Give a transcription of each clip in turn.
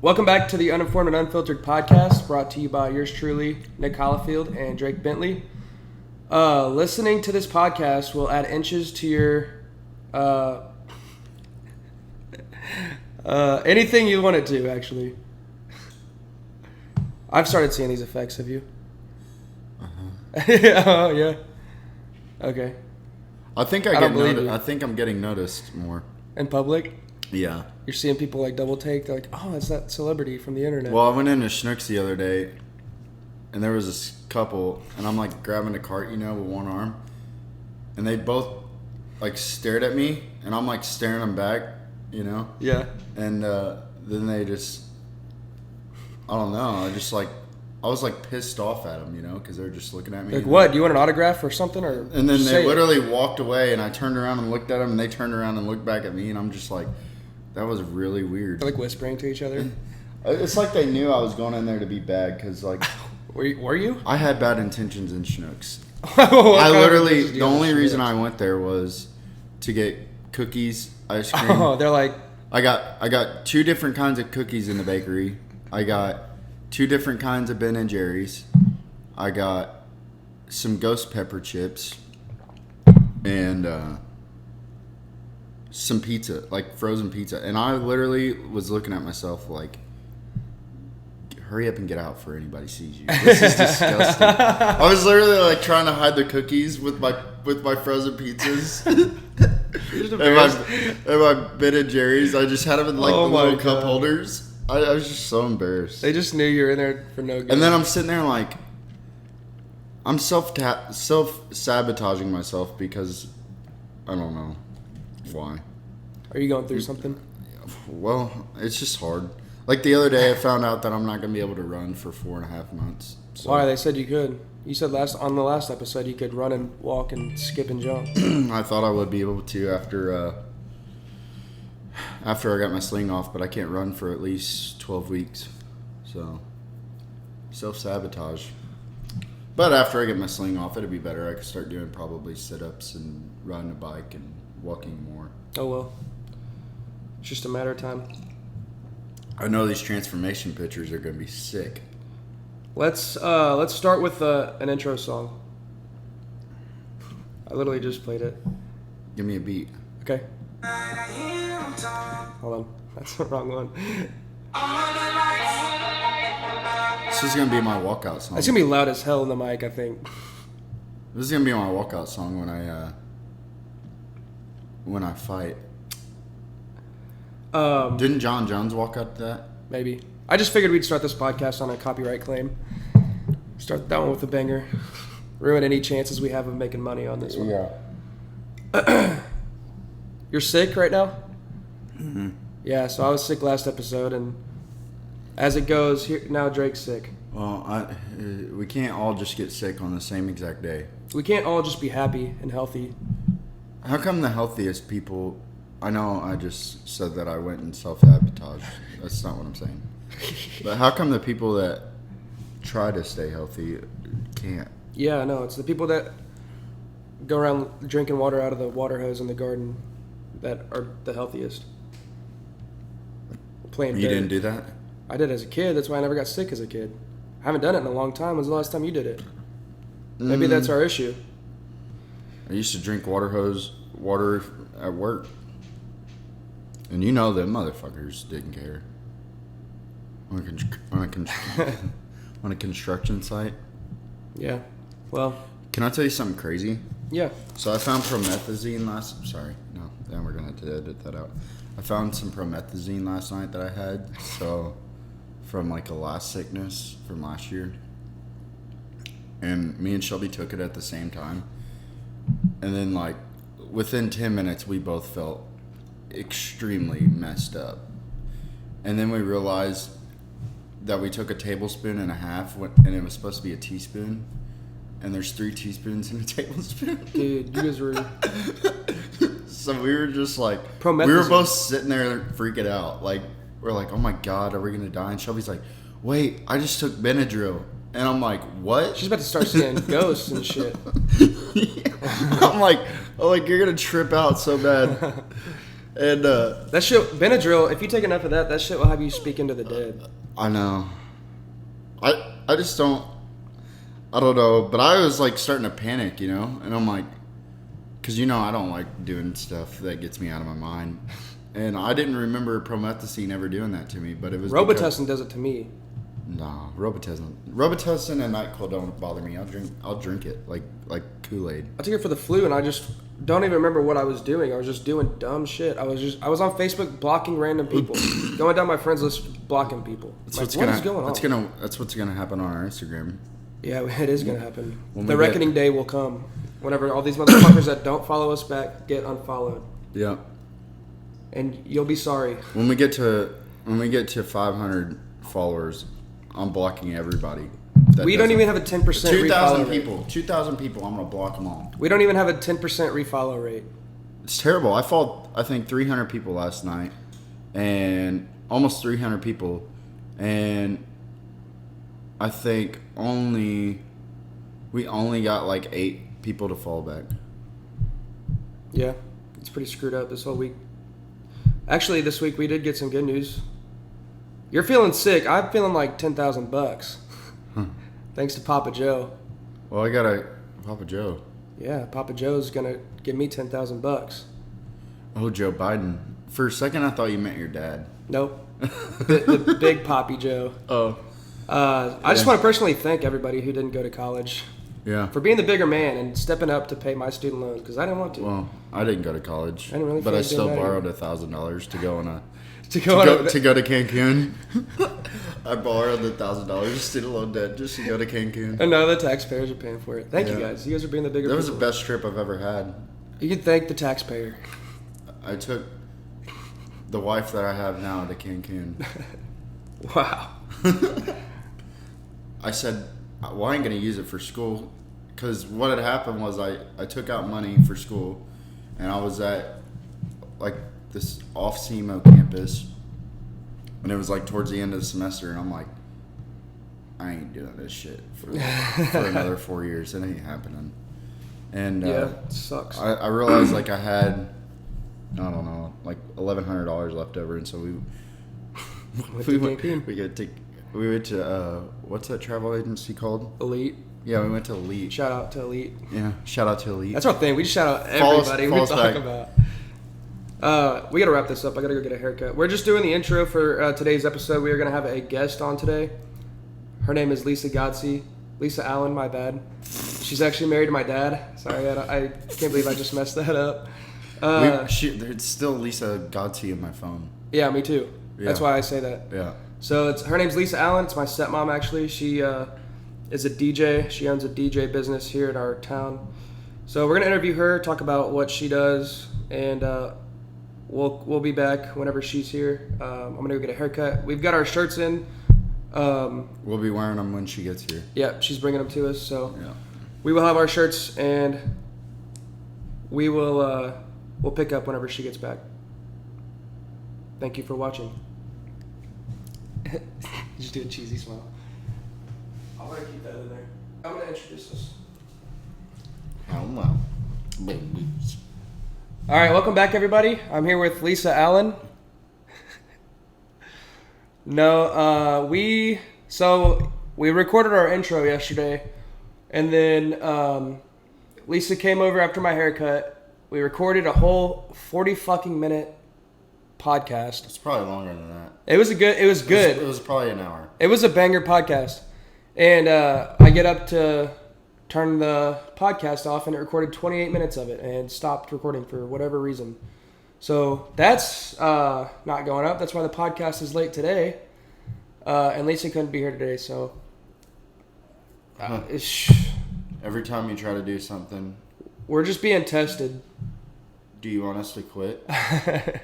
Welcome back to the Uninformed and Unfiltered podcast, brought to you by yours truly, Nick Hollifield and Drake Bentley. Listening to this podcast will add inches to your anything you want it to, actually. I've started seeing these effects. Have you? Oh, yeah. Okay. I think I think I'm getting noticed more in public. Yeah. You're seeing people like double take. They're like, "Oh, it's that celebrity from the internet." Well, I went into Schnucks the other day, and there was this couple, and I'm like grabbing a cart, with one arm, and they both like stared at me, and I'm like staring them back, Yeah. And then they just, I don't know, I was like pissed off at them, because they're just looking at me. Like, what? Do you want an autograph or something? Or and then they literally walked away, and I turned around and looked at them, and they turned around and looked back at me, and I'm just like, that was really weird. They're like whispering to each other. It's like they knew I was going in there to be bad, because like, were you? I had bad intentions in Schnucks. The only reason I went there was to get cookies, ice cream. Oh, they're like, I got 2 different kinds of cookies in the bakery. I got 2 different kinds of Ben and Jerry's. I got some ghost pepper chips and some pizza, like frozen pizza. And I literally was looking at myself like, hurry up and get out before anybody sees you. This is disgusting. I was literally like trying to hide the cookies with my frozen pizzas. and my Ben and Jerry's. I just had them in like the little cup holders. I was just so embarrassed. They just knew you were in there for no good. And then I'm sitting there like, I'm self-sabotaging myself because I don't know why. Are you going through something? Well, it's just hard. Like the other day, I found out that I'm not going to be able to run for 4.5 months. So. Why? They said you could. You said on the last episode you could run and walk and skip and jump. I thought I would be able to after I got my sling off, but I can't run for at least 12 weeks. So, self-sabotage. But after I get my sling off, it'll be better. I could start doing probably sit-ups and riding a bike and walking more. Oh, well. It's just a matter of time. I know these transformation pictures are going to be sick. Let's start with an intro song. I literally just played it. Give me a beat. Okay. Hold on. That's the wrong one. This is going to be my walkout song. It's going to be loud as hell in the mic, I think. This is going to be my walkout song when I fight. Didn't John Jones walk out to that? Maybe. I just figured we'd start this podcast on a copyright claim. Start that one with a banger. Ruin any chances we have of making money on this one. Yeah. You're sick right now? Mm-hmm. Yeah, so I was sick last episode, and as it goes, now Drake's sick. Well, we can't all just get sick on the same exact day. We can't all just be happy and healthy. How come the healthiest people... I know I just said that I went and self-sabotaged. That's not what I'm saying. But how come the people that try to stay healthy can't? Yeah, I know. It's the people that go around drinking water out of the water hose in the garden that are the healthiest. Playing You didn't do that? I did as a kid. That's why I never got sick as a kid. I haven't done it in a long time. When's the last time you did it? Maybe that's our issue. I used to drink water at work. And them motherfuckers didn't care. On a construction site. Yeah. Well. Can I tell you something crazy? Yeah. So I found promethazine then we're going to edit that out. I found some promethazine last night that I had. So from like a last sickness from last year. And me and Shelby took it at the same time. And then like within 10 minutes we both felt extremely messed up. And then we realized that we took a tablespoon and a half and it was supposed to be a teaspoon, and there's 3 teaspoons in a tablespoon. Dude, you guys were... So we were just like, promethazine. We were both sitting there freaking out. Like, we're like, oh my God, are we going to die? And Shelby's like, wait, I just took Benadryl. And I'm like, what? She's about to start seeing ghosts and shit. Yeah. I'm like, you're going to trip out so bad. And that shit, Benadryl, if you take enough of that, that shit will have you speak into the dead. I know. I just don't. I don't know. But I was like starting to panic, you know. And I'm like, because I don't like doing stuff that gets me out of my mind. And I didn't remember promethazine ever doing that to me, but it was Robitussin does it to me. No, Robitussin and NyQuil don't bother me. I'll drink it like Kool-Aid. I took it for the flu, and I just don't even remember what I was doing. I was just doing dumb shit. I was on Facebook blocking random people, going down my friends list blocking people. That's like, what's what gonna, is going on? That's what's gonna happen on our Instagram. Yeah, it is gonna happen. The reckoning day will come whenever all these motherfuckers that don't follow us back get unfollowed. Yeah. And you'll be sorry. When we get to 500 followers, I'm blocking everybody. We don't even have a 10% refollow rate. 2,000 people, I'm going to block them all. We don't even have a 10% refollow rate. It's terrible. I followed, I think, 300 people last night. And almost 300 people. And I think we only got like 8 people to follow back. Yeah, it's pretty screwed up this whole week. Actually, this week we did get some good news. You're feeling sick. I'm feeling like $10,000. Thanks to Papa Joe. Well, I got a Papa Joe. Yeah, Papa Joe's gonna give me $10,000. Oh, Joe Biden. For a second, I thought you meant your dad. Nope. the big Poppy Joe. Oh. I just want to personally thank everybody who didn't go to college. Yeah. For being the bigger man and stepping up to pay my student loans because I didn't want to. Well, I didn't go to college. I didn't really. But I still borrowed $1,000 to go on a. to go to Cancun. I borrowed $1,000 student loan debt just to go to Cancun. And now the taxpayers are paying for it. Thank you guys. You guys are being the bigger. That was the best trip I've ever had. You can thank the taxpayer. I took the wife that I have now to Cancun. Wow. I said, well, I ain't going to use it for school. Because what had happened was I took out money for school. And I was at, like, this off-SEMO campus. And it was, like, towards the end of the semester. And I'm like, I ain't doing this shit for another 4 years. It ain't happening. And yeah, it sucks. I realized, like, I had, I don't know, like $1,100 left over. And so we went to what's that travel agency called? Elite. Yeah, we went to Elite. Shout out to Elite. Yeah, shout out to Elite. That's our thing. We just shout out everybody we talk about. We got to wrap this up. I got to go get a haircut. We're just doing the intro for today's episode. We are going to have a guest on today. Her name is Lisa Godsey. Lisa Allen, my bad. She's actually married to my dad. Sorry, I can't believe I just messed that up. It's still Lisa Godsey in my phone. Yeah, me too. Yeah. That's why I say that. Yeah. So her name's Lisa Allen. It's my stepmom, actually. She is a DJ. She owns a DJ business here in our town. So we're gonna interview her, talk about what she does, and we'll be back whenever she's here. I'm gonna go get a haircut. We've got our shirts in. We'll be wearing them when she gets here. Yeah, she's bringing them to us. So yeah. We will have our shirts, and we'll pick up whenever she gets back. Thank you for watching. Just do a cheesy smile. I'm going to keep that in there. I'm going to introduce us. Oh, wow. All right, welcome back, everybody. I'm here with Lisa Allen. We recorded our intro yesterday, and then Lisa came over after my haircut. We recorded a whole 40 fucking minute podcast. It's probably longer than that. It was good. It was probably an hour. It was a banger podcast. And I get up to turn the podcast off, and it recorded 28 minutes of it and stopped recording for whatever reason. So that's not going up. That's why the podcast is late today. And Lisa couldn't be here today, so... Every time you try to do something... We're just being tested. Do you want us to quit?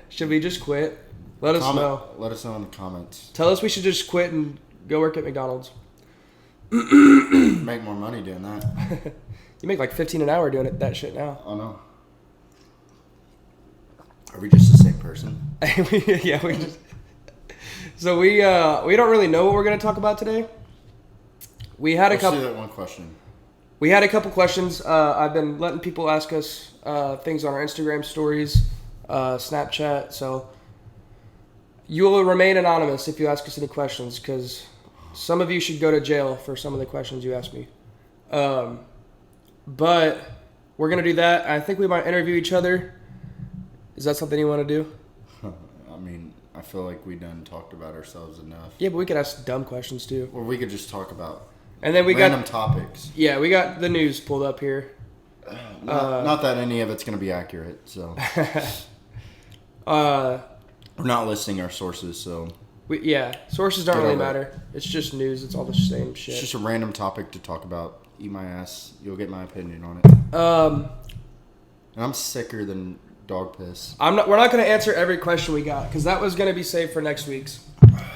Should we just quit? Let us know. Let us know in the comments. Tell us we should just quit and go work at McDonald's. Make more money doing that. You make like $15 an hour doing that shit now. Oh no. Are we just the same person? Yeah, we just. So we don't really know what we're gonna talk about today. We had a couple. See that one question. We had a couple questions. I've been letting people ask us things on our Instagram stories. Snapchat. So you will remain anonymous if you ask us any questions, because some of you should go to jail for some of the questions you ask me. But we're going to do that. I think we might interview each other. Is that something you want to do? I mean, I feel like we done talked about ourselves enough. Yeah, but we could ask dumb questions too. Or we could just talk about and then we random topics. Yeah, we got the news pulled up here. Not that any of it's going to be accurate, so. We're not listing our sources, so. Sources don't really matter. It's just news. It's all the same shit. It's just a random topic to talk about. Eat my ass. You'll get my opinion on it. And I'm sicker than dog piss. We're not going to answer every question we got, because that was going to be saved for next week's.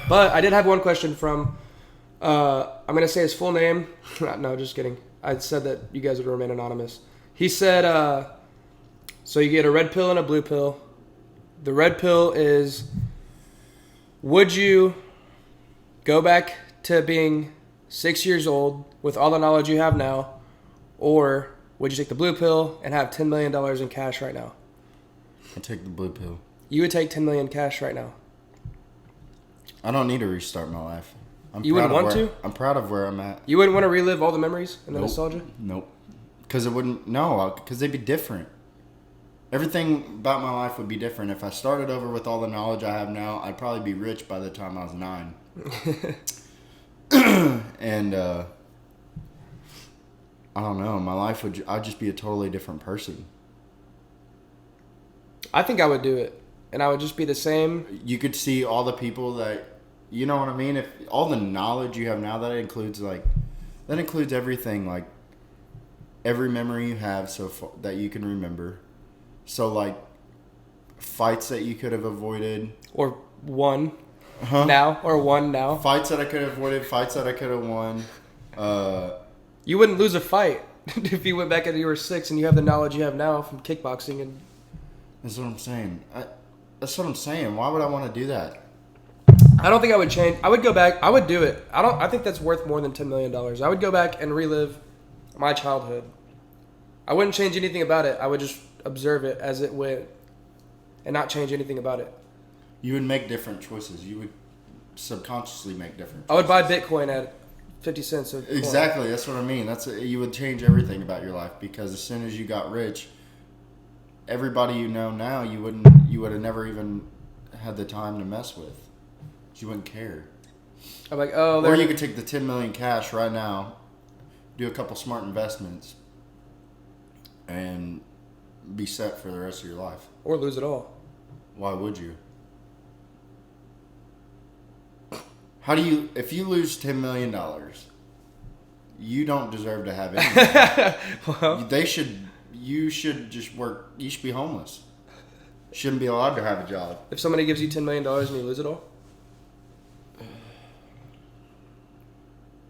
But I did have one question from. I'm going to say his full name. No, just kidding. I said that you guys would remain anonymous. He said, so you get a red pill and a blue pill. The red pill is, would you go back to being 6 years old with all the knowledge you have now, or would you take the blue pill and have $10 million in cash right now? I'll take the blue pill. You would take $10 million cash right now. I don't need to restart my life. You wouldn't want to? I'm proud of where I'm at. You wouldn't want to relive all the memories and the nostalgia? Nope. Because they'd be different. Everything about my life would be different. If I started over with all the knowledge I have now, I'd probably be rich by the time I was 9. And I don't know. My life I'd just be a totally different person. I think I would do it, and I would just be the same. You could see all the people that, you know what I mean? If all the knowledge you have now, that includes everything, like every memory you have so far that you can remember. So like fights that you could have avoided, or won now. Fights that I could have avoided, fights that I could have won. You wouldn't lose a fight if you went back and you were 6 and you have the knowledge you have now from kickboxing. And that's what I'm saying. That's what I'm saying. Why would I want to do that? I don't think I would change. I would go back. I would do it. I think that's worth more than $10 million. I would go back and relive my childhood. I wouldn't change anything about it. I would just observe it as it went and not change anything about it. You would make different choices. You would subconsciously make different choices. I would buy Bitcoin at 50 cents. Exactly. That's what I mean. You would change everything about your life, because as soon as you got rich, everybody you know now, you would have never even had the time to mess with. You wouldn't care. I'm like, or you could take the $10 million cash right now, do a couple smart investments, and be set for the rest of your life. Or lose it all. Why would you? If you lose $10 million, you don't deserve to have anything. Well, you should just work. You should be homeless. Shouldn't be allowed to have a job. If somebody gives you $10 million and you lose it all?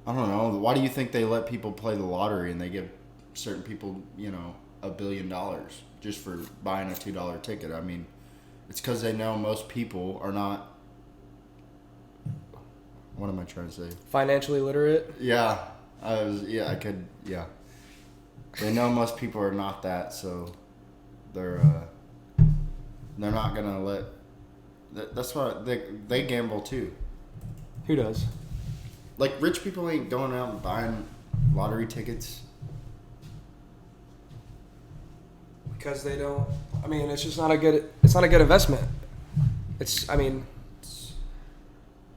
I don't know. Why do you think they let people play the lottery and they give certain people, $1 billion just for buying a $2 ticket? I mean, it's because they know most people are not. What am I trying to say? Financially literate? Yeah. They know most people are not that, so they're not gonna let. That's why they gamble too. Who does? Like, rich people ain't going out and buying lottery tickets. Because they don't. I mean, it's just not a good. It's not a good investment.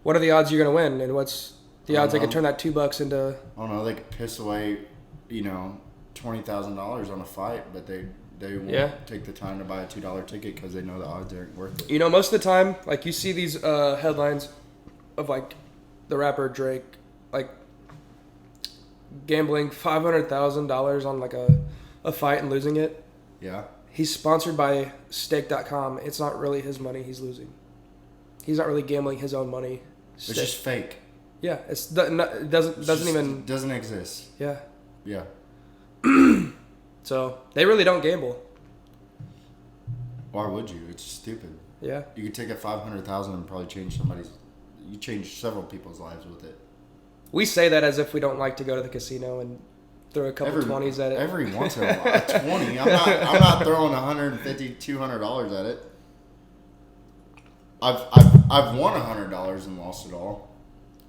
What are the odds you're gonna win, and what's the odds they could turn that $2 into? I don't know. They could piss away, $20,000 on a fight, but they won't take the time to buy a $2 ticket because they know the odds aren't worth it. Most of the time, like, you see these headlines of, like, the rapper Drake, like, gambling $500,000 on, like, a fight and losing it. Yeah. He's sponsored by Stake.com. It's not really his money he's losing. He's not really gambling his own money. It's just fake. Yeah, it doesn't exist. Yeah. Yeah. So they really don't gamble. Why would you? It's stupid. Yeah. You could take a $500,000 and probably change you change several people's lives with it. We say that as if we don't like to go to the casino and throw a couple 20s at it. Every once in a while, 20. I'm not throwing $150, $200 at it. I've won $100 and lost it all,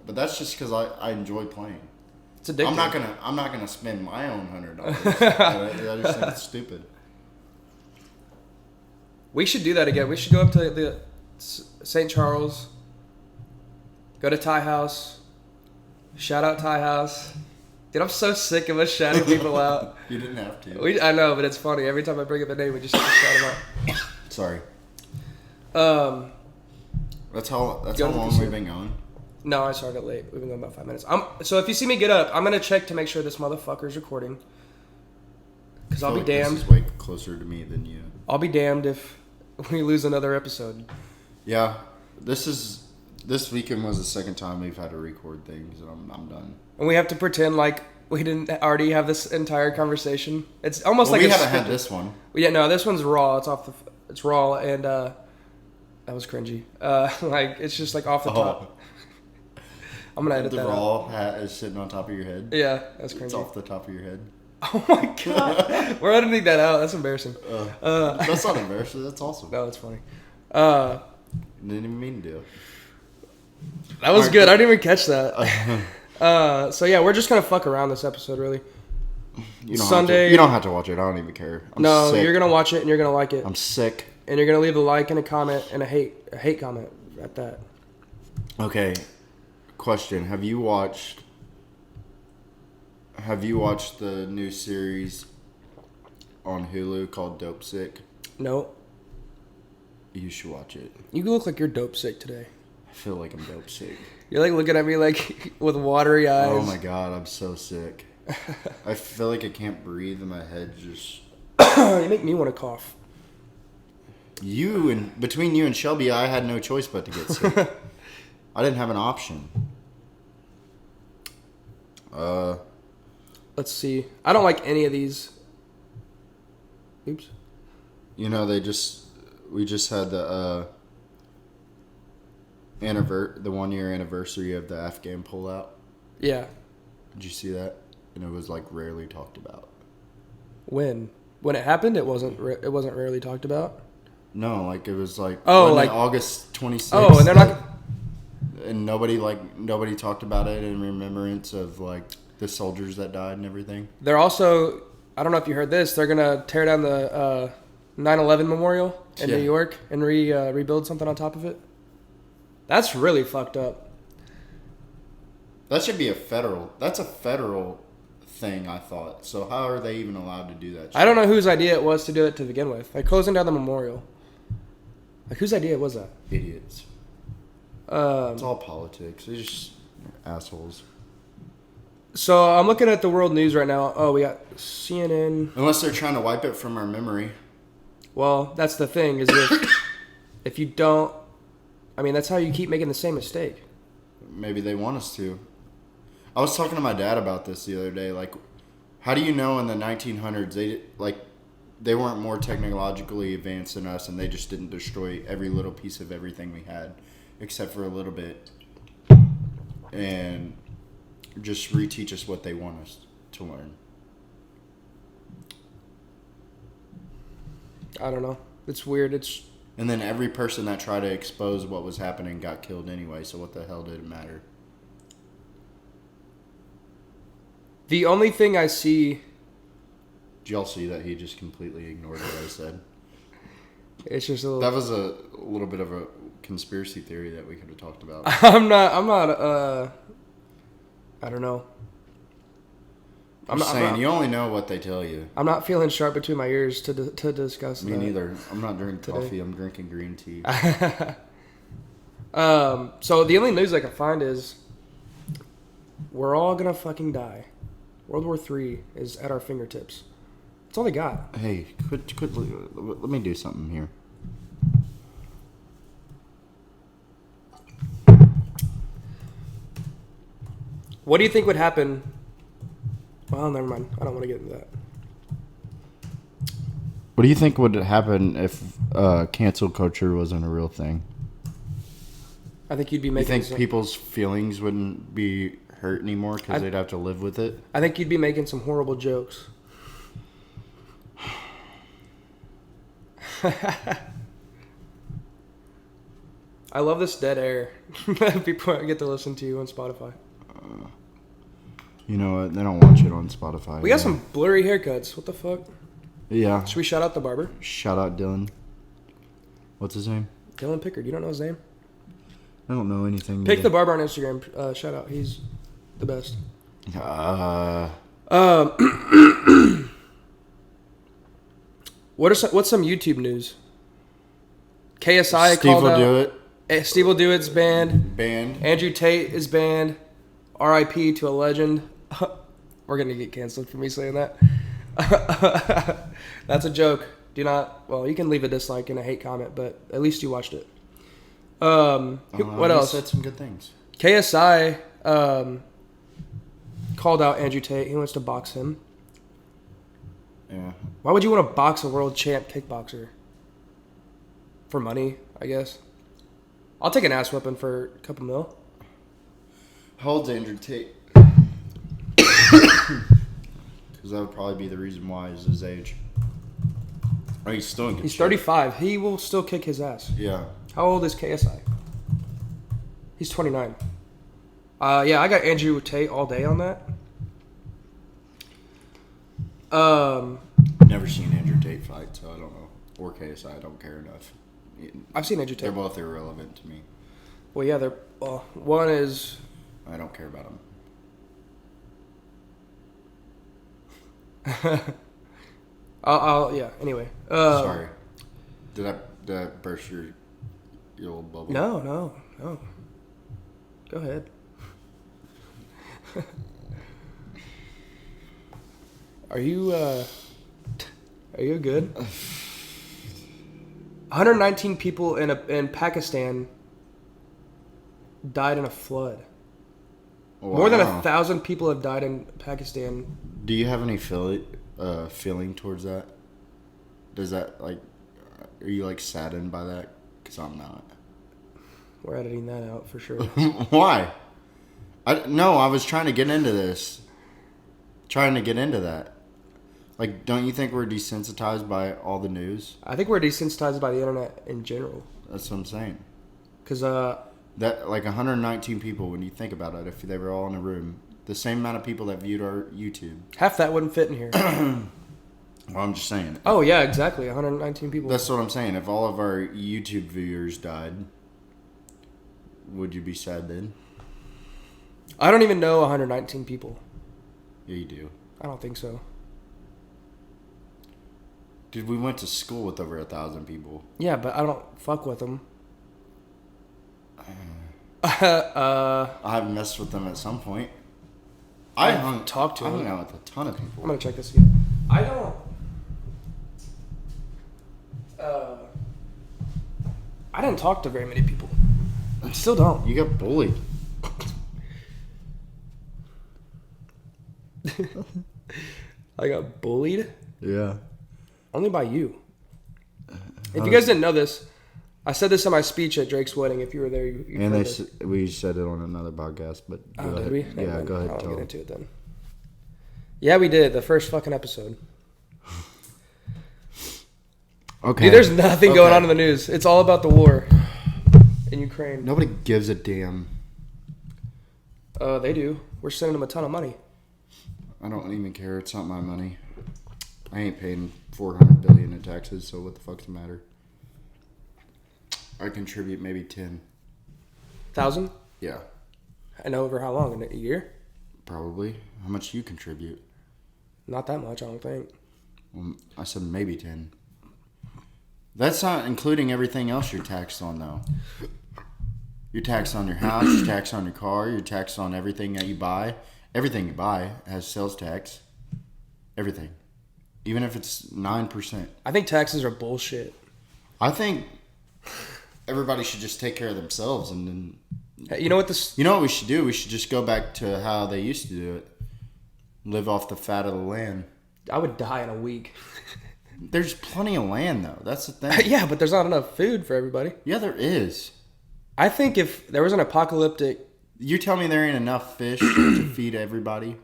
but that's just because I enjoy playing. It's addictive. I'm not gonna spend my own $100. I just think it's stupid. We should do that again. We should go up to the St. Charles, go to Thai House. Shout out Thai House. Dude, I'm so sick of us shouting people out. You didn't have to. I know, but it's funny. Every time I bring up a name, we just have to shout them out. Sorry. That's how long we've been going. No, I started late. We've been going about 5 minutes. So if you see me get up, I'm gonna check to make sure this motherfucker's recording. Because I'll be damned. This is way closer to me than you. I'll be damned if we lose another episode. Yeah, this weekend was the second time we've had to record things, and I'm done. And we have to pretend like we didn't already have this entire conversation. It's almost like we haven't had this one. Yeah, no, this one's raw. It's raw, and that was cringy. Like it's just like off the top. I'm gonna edit that. The raw hat is sitting on top of your head. Yeah, that's cringy. It's off the top of your head. Oh my god, we're editing that out. That's embarrassing. That's not embarrassing. That's awesome. No, that's funny. Didn't even mean to do it. That was good. I didn't even catch that. So yeah, we're just gonna fuck around this episode, really. Sunday. You don't have to watch it. I don't even care. I'm sick. You're gonna watch it and you're gonna like it. I'm sick. And you're gonna leave a like and a comment and a hate comment at that. Okay. Question: Have you watched the new series on Hulu called Dope Sick? No. You should watch it. You look like you're dope sick today. I feel like I'm dope sick. You're like looking at me like with watery eyes. Oh my god, I'm so sick. I feel like I can't breathe and my head just... You make me want to cough. Between you and Shelby, I had no choice but to get sick. I didn't have an option. Let's see. I don't like any of these. Oops. You know, we just had the 1 year anniversary of the Afghan pullout. Yeah. Did you see that? And it was like rarely talked about. When it happened, it wasn't rarely talked about. No, like it was like August 26th. Oh, and they're not. And nobody talked about it in remembrance of like the soldiers that died and everything. They're also, I don't know if you heard this, they're gonna tear down the 9/11 memorial in New York and rebuild something on top of it. That's really fucked up. That should be that's a federal thing, I thought. So how are they even allowed to do that shit? I don't know whose idea it was to do it to begin with. Like closing down the memorial. Like whose idea was that? Idiots. It's all politics. They're just assholes. So I'm looking at the world news right now. Oh, we got CNN. Unless they're trying to wipe it from our memory. Well, that's the thing, is if you don't... I mean, that's how you keep making the same mistake. Maybe they want us to. I was talking to my dad about this the other day. Like, how do you know in the 1900s they weren't more technologically advanced than us and they just didn't destroy every little piece of everything we had, except for a little bit, and just reteach us what they want us to learn? I don't know. It's weird. And then every person that tried to expose what was happening got killed anyway, so what the hell did it matter? The only thing I see... Did y'all see that he just completely ignored what I said? It's just a little... That was a little bit of a conspiracy theory that we could have talked about. I'm not, I don't know. I'm saying, you only know what they tell you. I'm not feeling sharp between my ears to discuss Me neither. I'm not drinking coffee. I'm drinking green tea. So the only news I can find is we're all gonna fucking die. World War III is at our fingertips. That's all they got. Hey, quit. Let me do something here. What do you think would happen? Well, never mind. I don't want to get into that. What do you think would happen if cancel culture wasn't a real thing? I think you'd be making... You think people's feelings wouldn't be hurt anymore because they'd have to live with it? I think you'd be making some horrible jokes. I love this dead air that people get to listen to you on Spotify. You know what? They don't want you on Spotify. We got some blurry haircuts. What the fuck? Yeah. Should we shout out the barber? Shout out Dylan. What's his name? Dylan Pickard. You don't know his name? I don't know anything. Pick the barber on Instagram. Shout out. He's the best. What's some YouTube news? KSI Steve called will out. do it. Steve will do it's banned. Banned. Andrew Tate is banned. R.I.P. to a legend. We're gonna get canceled for me saying that. That's a joke. Do not. Well, you can leave a dislike and a hate comment, but at least you watched it. What else? He said some good things. KSI called out Andrew Tate. He wants to box him. Yeah. Why would you want to box a world champ kickboxer? For money, I guess. I'll take an ass whipping for a couple mil. How old's Andrew Tate? Because that would probably be the reason why is his age. Oh, he's still in good He's shape. 35. He will still kick his ass. Yeah. How old is KSI? He's 29. Yeah, I got Andrew Tate all day on that. Never seen Andrew Tate fight, so I don't know. Or KSI, I don't care enough. I've seen Andrew They're Tate. both irrelevant to me. Well, yeah, they're. Well, one is. I don't care about them. Yeah. Anyway. Sorry. Did I burst your old bubble? No. Go ahead. Are you good? 119 people in Pakistan died in a flood. Wow. More than 1,000 people have died in Pakistan. Do you have any feeling towards that? Does that, like, are you, like, saddened by that? Because I'm not. We're editing that out for sure. Why? I was trying to get into this. Trying to get into that. Like, don't you think we're desensitized by all the news? I think we're desensitized by the internet in general. That's what I'm saying. Because, That, like, 119 people, when you think about it, if they were all in a room, the same amount of people that viewed our YouTube. half that wouldn't fit in here. Well, I'm just saying. Oh, yeah, exactly. 119 people. That's what I'm saying. If all of our YouTube viewers died, would you be sad then? I don't even know 119 people. Yeah, you do. I don't think so. Dude, we went to school with over 1,000 people. Yeah, but I don't fuck with them. I've messed with them at some point. I hung out with a ton of people. I'm gonna check this again. I don't. I didn't talk to very many people. I still don't. You got bullied. I got bullied. Yeah. Only by you. If you guys didn't know this, I said this in my speech at Drake's wedding. If you were there, you And heard it. we said it on another podcast, but go ahead. Did we? Yeah, go ahead. I'll Tell get them. into it then. Yeah, we did. The first fucking episode. Okay. Dude, there's nothing going on in the news. It's all about the war in Ukraine. Nobody gives a damn. They do. We're sending them a ton of money. I don't even care. It's not my money. I ain't paying $400 billion in taxes, so what the fuck's the matter? I contribute maybe 10. 1,000? Yeah, I know over how long? In a year? probably. How much do you contribute? Not that much, I don't think. Well, I said maybe 10. That's not including everything else you're taxed on, though. You're taxed on your house, you're taxed on your car, you're taxed on everything that you buy. Everything you buy has sales tax. Everything. Even if it's 9%. I think taxes are bullshit. I think everybody should just take care of themselves and then... Hey, you know what this... You know what we should do? We should just go back to how they used to do it. Live off the fat of the land. I would die in a week. There's plenty of land, though. That's the thing. Yeah, but there's not enough food for everybody. Yeah, there is. I think if there was an apocalyptic... You tell me there ain't enough fish to feed everybody?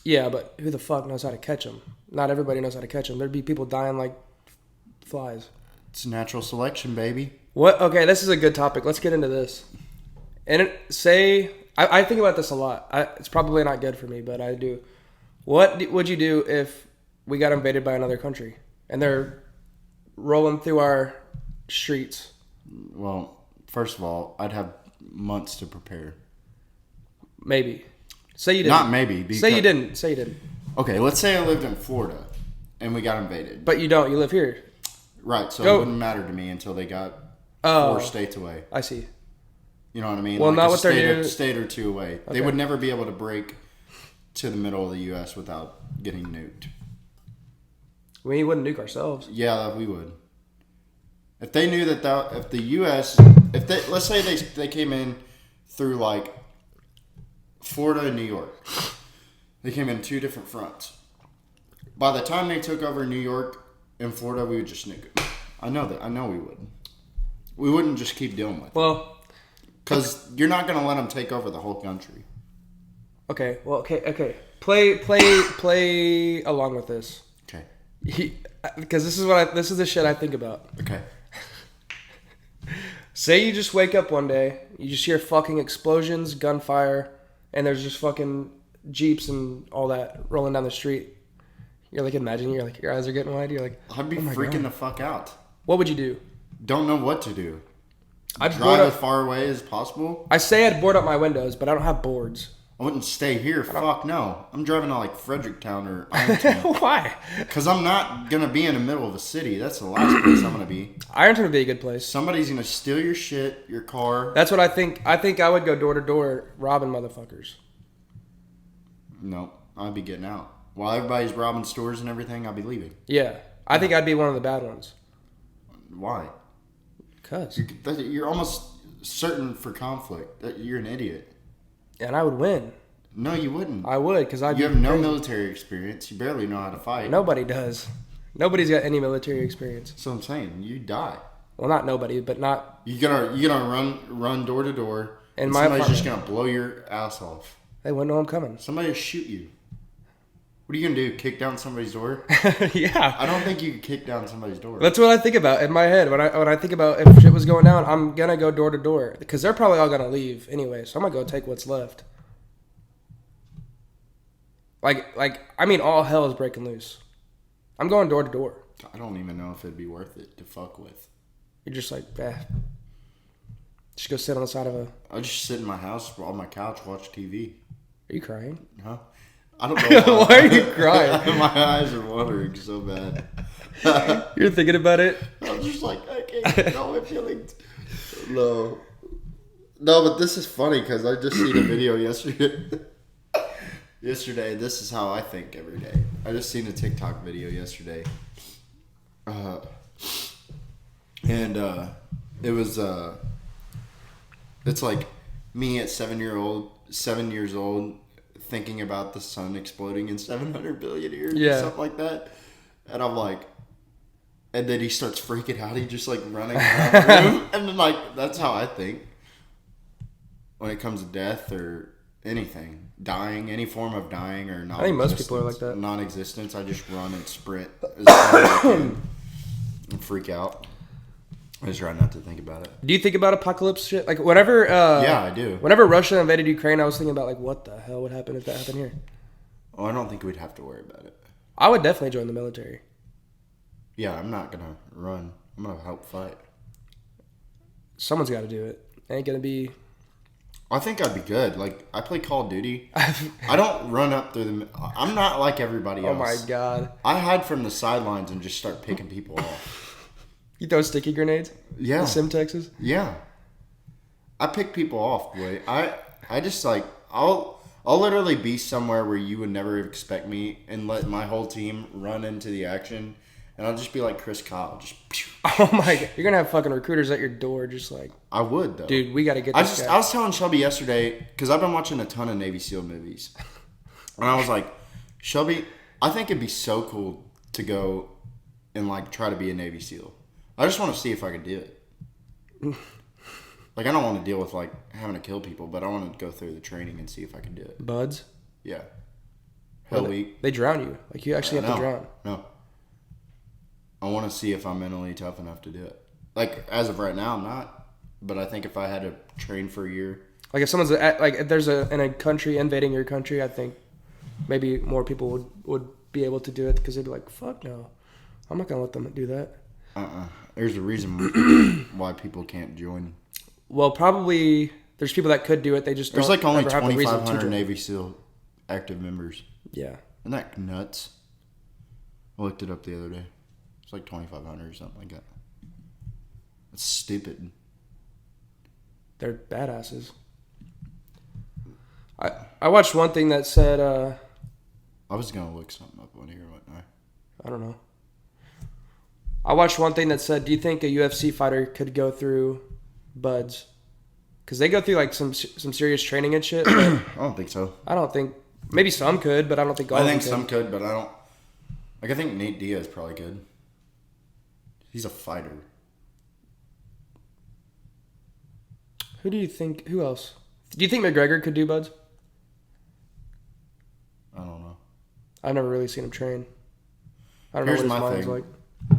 Yeah, but who the fuck knows how to catch them? Not everybody knows how to catch them. There'd be people dying like flies. It's natural selection, baby. What? Okay, this is a good topic. Let's get into this. And I think about this a lot. It's probably not good for me, but I do. What would you do if we got invaded by another country and they're rolling through our streets? Well, first of all, I'd have months to prepare. Maybe. Say you didn't. Not maybe. Say you didn't. Say you didn't. Okay, let's say I lived in Florida and we got invaded. But you don't. You live here. Right, so it wouldn't matter to me until they got 4 states away. I see. You know what I mean? Well, like not with their state or 2 away. Okay. They would never be able to break to the middle of the U.S. without getting nuked. We wouldn't nuke ourselves. Yeah, we would. If they knew if the U.S. let's say they came in through like Florida and New York, they came in 2 different fronts. By the time they took over New York and Florida, we would just nuke them. I know that. I know we would. We wouldn't just keep dealing with it. Well, because you're not going to let them take over the whole country. Okay. Well, okay. Play along with this. Okay. Because this is the shit I think about. Okay. Say you just wake up one day, you just hear fucking explosions, gunfire, and there's just fucking Jeeps and all that rolling down the street. You're like, imagine your eyes are getting wide. You're like, I'd be freaking the fuck out. What would you do? Don't know what to do. I'd drive as far away as possible. I say I'd board up my windows, but I don't have boards. I wouldn't stay here. Fuck no. I'm driving to like Fredericktown or Ironton. Why? Because I'm not going to be in the middle of a city. That's the last place I'm going to be. Ironton would be a good place. Somebody's going to steal your shit, your car. That's what I think. I think I would go door to door robbing motherfuckers. No, I'd be getting out. While everybody's robbing stores and everything, I'd be leaving. Yeah. I think I'd be one of the bad ones. Why? Because. You're almost certain for conflict. You're an idiot. And I would win. No, you wouldn't. I would, because You have no military experience. You barely know how to fight. Nobody does. Nobody's got any military experience. That's what I'm saying. You die. Well, not nobody, but not... You're gonna run door to door, and somebody's just gonna blow your ass off. They wouldn't know I'm coming. Somebody will shoot you. What are you gonna do? Kick down somebody's door? Yeah. I don't think you can kick down somebody's door. That's what I think about in my head. When I think about if shit was going down, I'm gonna go door to door because they're probably all gonna leave anyway. So I'm gonna go take what's left. All hell is breaking loose. I'm going door to door. I don't even know if it'd be worth it to fuck with. You're just like, just go sit on the side of a... I'll just sit in my house on my couch, watch TV. Are you crying? Huh? I don't know. Why are you crying? My eyes are watering so bad. You're thinking about it? I'm just like, I can't control my feelings. No, but this is funny because I just seen a video yesterday. This is how I think every day. I just seen a TikTok video yesterday. It was it's like me at 7 years old thinking about the sun exploding in 700 billion years or something like that. And I'm like, and then he starts freaking out. He just like running around the room. And then like, that's how I think when it comes to death or anything, dying, any form of dying or non-existence. I think most people are like that. Non-existence. I just run and sprint as far as I can and freak out. I just try not to think about it. Do you think about apocalypse shit? Like whenever... yeah, I do. Whenever Russia invaded Ukraine, I was thinking about like, what the hell would happen if that happened here? Oh, I don't think we'd have to worry about it. I would definitely join the military. Yeah, I'm not gonna run. I'm gonna help fight. Someone's got to do it. Ain't gonna be... I think I'd be good. Like, I play Call of Duty. I don't run up through the... I'm not like everybody else. Oh my God. I hide from the sidelines and just start picking people off. You throw sticky grenades? Yeah. The Simtexes? Yeah. I pick people off, boy. I just like... I'll literally be somewhere where you would never expect me and let my whole team run into the action. And I'll just be like Chris Kyle. Just... Oh my God. You're going to have fucking recruiters at your door just like... I would, though. Dude, we got to get this guy. I was telling Shelby yesterday, because I've been watching a ton of Navy SEAL movies. And I was like, Shelby, I think it'd be so cool to go and like try to be a Navy SEAL. I just want to see if I could do it. Like, I don't want to deal with like having to kill people, but I want to go through the training and see if I can do it. Buds? Yeah. Hell week. They drown you. Like, you actually have to drown. No. I want to see if I'm mentally tough enough to do it. Like, as of right now, I'm not. But I think if I had to train for a year. Like, if someone's, like, if there's in a country invading your country, I think maybe more people would be able to do it because they'd be like, fuck no. I'm not going to let them do that. There's a reason why people can't join. Well, probably there's people that could do it. They just There's don't like only ever have the reason to 2,500 join. Navy SEAL active members. Yeah. Isn't that nuts? I looked it up the other day. It's like 2,500 or something like that. That's stupid. They're badasses. I watched one thing that said... I was going to look something up on here, wasn't I? I don't know. I watched one thing that said, do you think a UFC fighter could go through BUD/S? Because they go through like some serious training and shit. I don't think so. I don't think... Maybe some could, but I don't think all of them could. I think some could, but I don't... Like, I think Nate Diaz probably could. He's a fighter. Who do you think... Who else? Do you think McGregor could do BUD/S? I don't know. I've never really seen him train. I don't Here's know what my his mind's thing. like.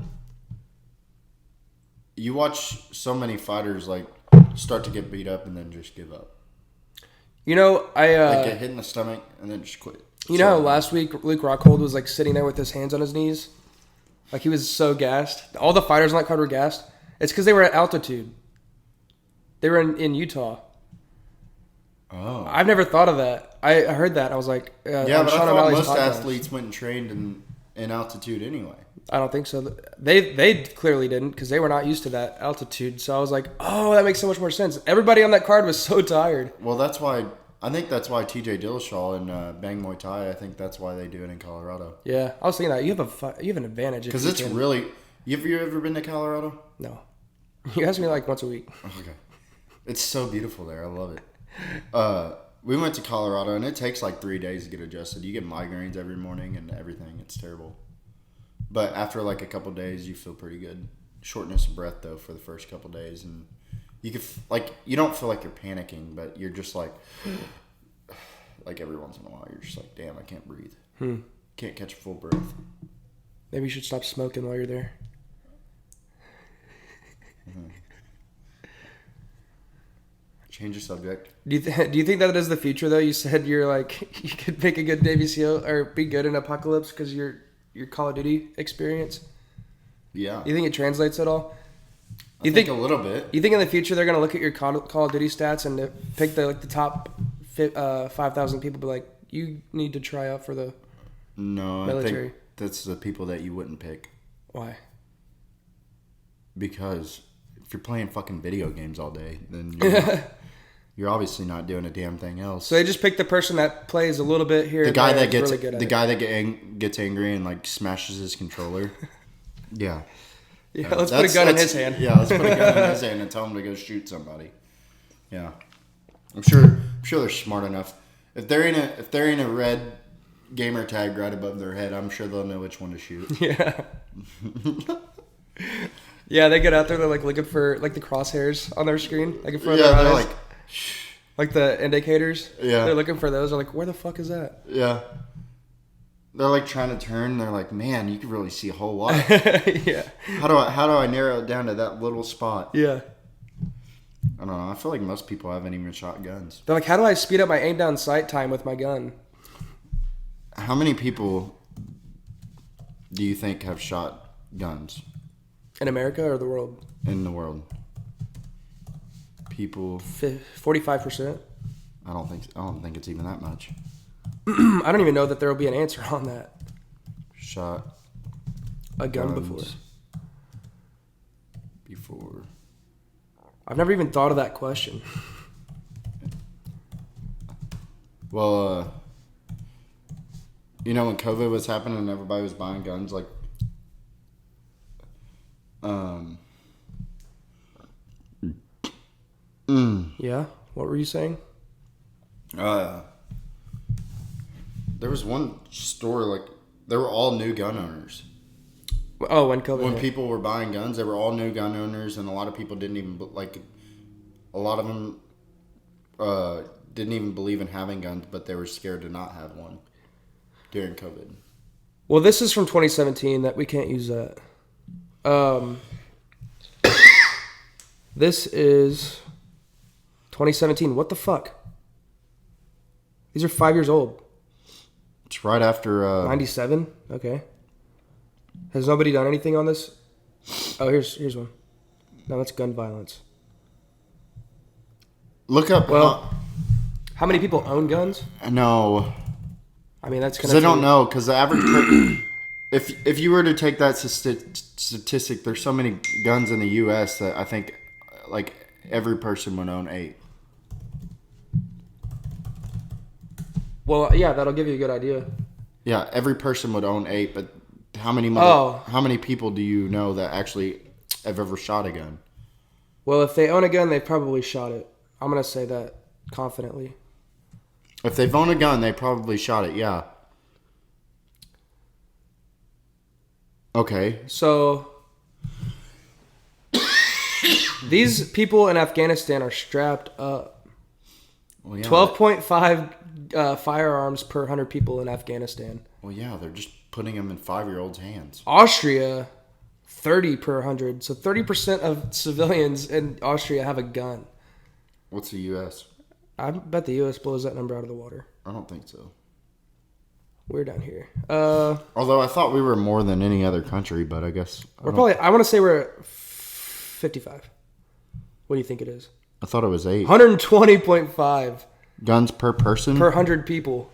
You watch so many fighters, like, start to get beat up and then just give up. You know, like, get hit in the stomach and then just quit. You know how last week Luke Rockhold was, like, sitting there with his hands on his knees? Like, he was so gassed. All the fighters on that card were gassed. It's because they were at altitude. They were in Utah. Oh. I've never thought of that. I heard that. I was like... yeah, but I thought most athletes went and trained in altitude anyway. I don't think so. They clearly didn't because they were not used to that altitude. So I was like, oh, that makes so much more sense. Everybody on that card was so tired. Well, that's why... I think that's why TJ Dillashaw and Bang Muay Thai, I think that's why they do it in Colorado. Yeah, I was thinking that. You have an advantage. Because it's really... Have you ever been to Colorado? No. You ask me like once a week. Okay. It's so beautiful there. I love it. We went to Colorado, and it takes like 3 days to get adjusted. You get migraines every morning and everything. It's terrible. But after like a couple days, you feel pretty good. Shortness of breath, though, for the first couple days. And you can, you don't feel like you're panicking, but you're just like every once in a while, you're just like, damn, I can't breathe. Can't catch a full breath. Maybe you should stop smoking while you're there. Mm-hmm. Change the subject. Do you think that is the future though? You said you're like you could make a good Navy SEAL or be good in Apocalypse because your Call of Duty experience. Yeah. You think it translates at all? I think a little bit. You think in the future they're gonna look at your Call of Duty stats and pick the top 5,000 people, be like, you need to try out for the military? I think that's the people that you wouldn't pick. Why? Because if you're playing fucking video games all day, then you're obviously not doing a damn thing else. So they just pick the person that plays a little bit here. The guy that gets really good at the guy that gets angry and like smashes his controller. Yeah. Yeah. Let's put a gun in his hand. Yeah. Let's put a gun in his hand and tell him to go shoot somebody. Yeah. I'm sure they're smart enough. If they're in a red gamer tag right above their head, I'm sure they'll know which one to shoot. Yeah. Yeah, they get out there. They're like looking for like the crosshairs on their screen, like in front of their eyes. They're like the indicators. Yeah, they're looking for those. They're like, where the fuck is that? Yeah, they're like trying to turn. They're like, man, you can really see a whole lot. Yeah. How do I narrow it down to that little spot? Yeah. I don't know. I feel like most people haven't even shot guns. They're like, how do I speed up my aim down sight time with my gun? How many people do you think have shot guns? In America or the world? In the world. People. 45%. I don't think it's even that much. I don't even know that there will be an answer on that. Shot a gun before. I've never even thought of that question. Well, when COVID was happening and everybody was buying guns, like, Yeah? What were you saying? There was one store, like, they were all new gun owners. Oh, when COVID When hit. people were buying guns, they were all new gun owners, and a lot of people didn't even, like, a lot of them didn't even believe in having guns, but they were scared to not have one during COVID. Well, this is from 2017. That we can't use that. This is 2017. What the fuck? These are 5 years old. It's right after 97. Okay. Has nobody done anything on this? Oh, here's one. No, that's gun violence. Look up. Well, how many people own guns? No. I mean, that's because I don't know. Because the average, if you were to take that statistic, there's so many guns in the U.S. that I think like every person would own 8. Well, yeah, that'll give you a good idea. Yeah, every person would own 8, but how many people do you know that actually have ever shot a gun? Well, if they own a gun, they probably shot it. I'm gonna say that confidently. If they've owned a gun, they probably shot it. Yeah. Okay. So these people in Afghanistan are strapped up. Well, yeah, 12.5 firearms per 100 people in Afghanistan. Well, yeah, they're just putting them in 5-year-olds' hands. Austria, 30 per 100. So 30% of civilians in Austria have a gun. What's the U.S.? I bet the U.S. blows that number out of the water. I don't think so. We're down here. Although I thought we were more than any other country, but I guess... I want to say we're at 55. What do you think it is? I thought it was 8. 120.5. Guns per person? Per 100 people.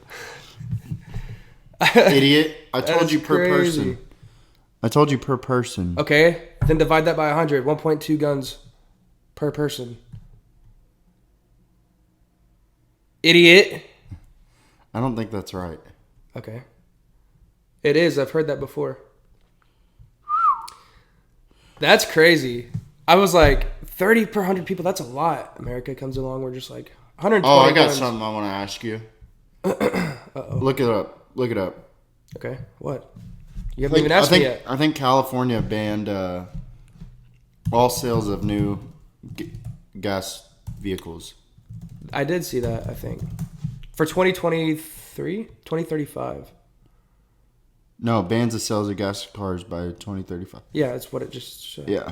Idiot. I told you per crazy. person. I told you per person. Okay, then divide that by 100. 1.2 guns per person. Idiot. I don't think that's right. Okay. It is. I've heard that before. That's crazy. I was like, 30 per 100 people, that's a lot. America comes along, we're just like, 120 Oh, I got guns. something I want to ask you. Uh-oh. Look it up. Look it up. Okay, what? You haven't even asked me yet. I think California banned all sales of new gas vehicles. I did see that, I think. For 2023? 2035. No, bans the sales of gas cars by 2035. Yeah, that's what it just said. Yeah.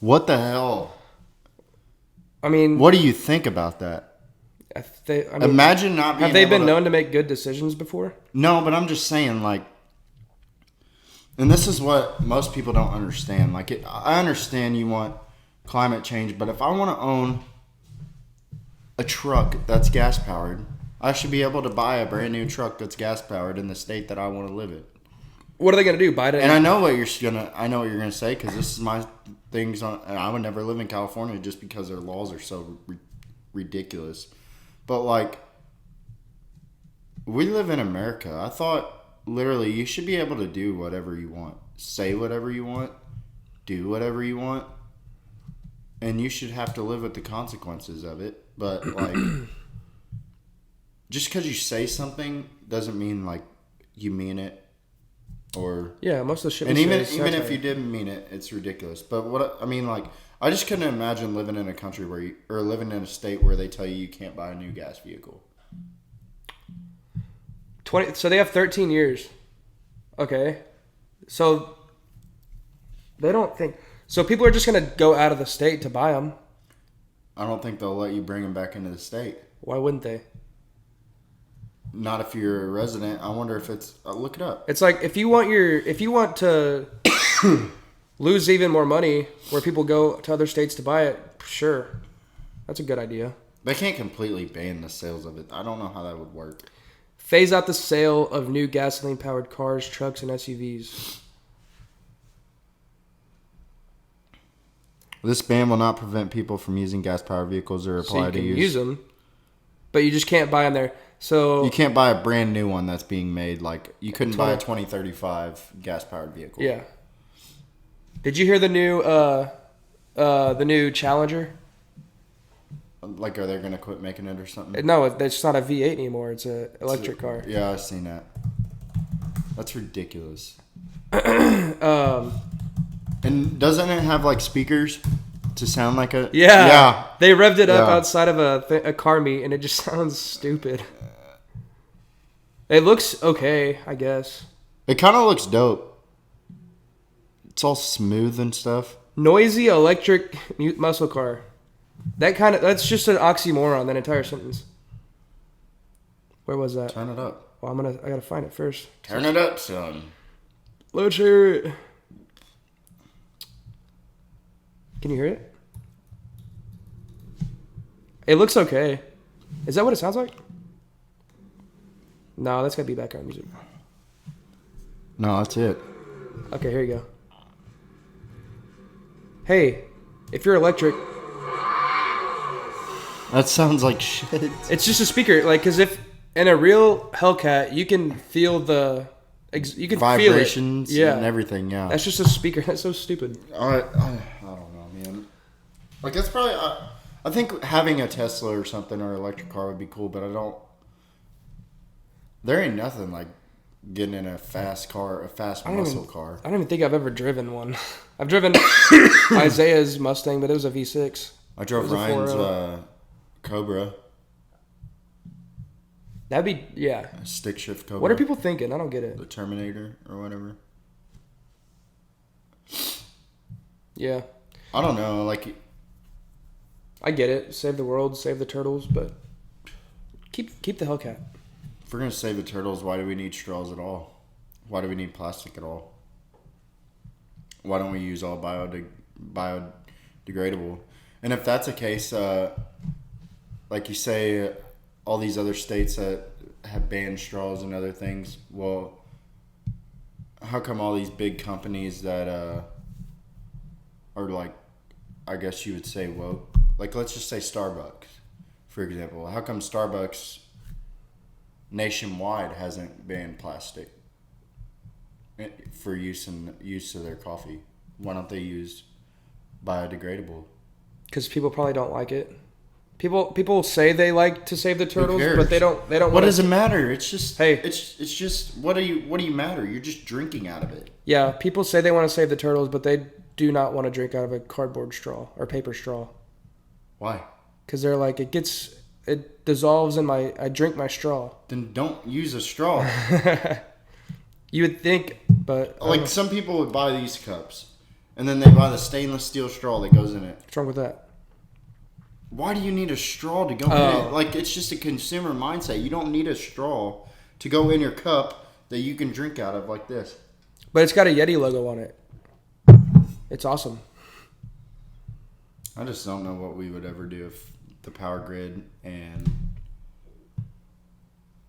What the hell? I mean... What do you think about that? Imagine not being Have they been known to make good decisions before? No, but I'm just saying, like... And this is what most people don't understand. Like, I understand you want climate change, but if I want to own a truck that's gas powered, I should be able to buy a brand new truck that's gas powered in the state that I want to live in. What are they gonna do? Buy it? And I know what you're gonna say because this is my things on. And I would never live in California just because their laws are so ridiculous. But like, we live in America. I thought literally you should be able to do whatever you want, say whatever you want, do whatever you want, and you should have to live with the consequences of it. But like, just because you say something doesn't mean like you mean it. Or yeah, most of the shit. And even if you didn't mean it, it's ridiculous. But what I mean, like, I just couldn't imagine living in a country or living in a state where they tell you can't buy a new gas vehicle. So they have 13 years. Okay, so they don't think. So people are just gonna go out of the state to buy them. I don't think they'll let you bring them back into the state. Why wouldn't they? Not if you're a resident. I wonder if it's. Look it up. It's like if you want to lose even more money, where people go to other states to buy it. Sure, that's a good idea. They can't completely ban the sales of it. I don't know how that would work. Phase out the sale of new gasoline-powered cars, trucks, and SUVs. This ban will not prevent people from using gas-powered vehicles or apply to use them, but you just can't buy them there. So you can't buy a brand new one that's being made. Like you couldn't buy a 2035 gas-powered vehicle. Yeah. Did you hear the new Challenger? Like, are they going to quit making it or something? No, it's not a V8 anymore. It's an electric car. Yeah, I've seen that. That's ridiculous. And doesn't it have like speakers to sound like a? Yeah. They revved it up outside of a car meet, and it just sounds stupid. It looks okay, I guess. It kind of looks dope. It's all smooth and stuff. Noisy electric muscle car. That's just an oxymoron, that entire sentence. Where was that? Turn it up. Well, I gotta find it first. Turn it up, son. Let's hear it. Can you hear it? It looks okay. Is that what it sounds like? No, that's gotta be background music. No, that's it. Okay, here you go. Hey, if you're electric... That sounds like shit. It's just a speaker, like, because if in a real Hellcat, you can feel you can vibrations feel it. And everything, yeah. That's just a speaker. That's so stupid. I don't know, man. Like, that's probably... I think having a Tesla or something or electric car would be cool, but I don't... There ain't nothing like getting in a fast muscle car. I don't even think I've ever driven one. I've driven Isaiah's Mustang, but it was a V6. I drove Ryan's Cobra. That'd be, yeah. A stick shift Cobra. What are people thinking? I don't get it. The Terminator or whatever. Yeah. I don't know, like... I get it. Save the world, save the turtles, but keep the Hellcat. If we're going to save the turtles, why do we need straws at all? Why do we need plastic at all? Why don't we use all biodegradable? And if that's the case, like you say, all these other states that have banned straws and other things, well, how come all these big companies that are like, I guess you would say woke, like let's just say Starbucks, for example. How come Starbucks nationwide hasn't banned plastic for use of their coffee? Why don't they use biodegradable? Because people probably don't like it. People say they like to save the turtles, but they don't. What does it matter? It's just it's just what do you matter? You're just drinking out of it. Yeah, people say they want to save the turtles, but they do not want to drink out of a cardboard straw or paper straw. Why? Because they're like, it dissolves in I drink my straw. Then don't use a straw. You would think, but... Like, some people would buy these cups, and then they buy the stainless steel straw that goes in it. What's wrong with that? Why do you need a straw to go in it? Like, it's just a consumer mindset. You don't need a straw to go in your cup that you can drink out of like this. But it's got a Yeti logo on it. It's awesome. I just don't know what we would ever do if the power grid and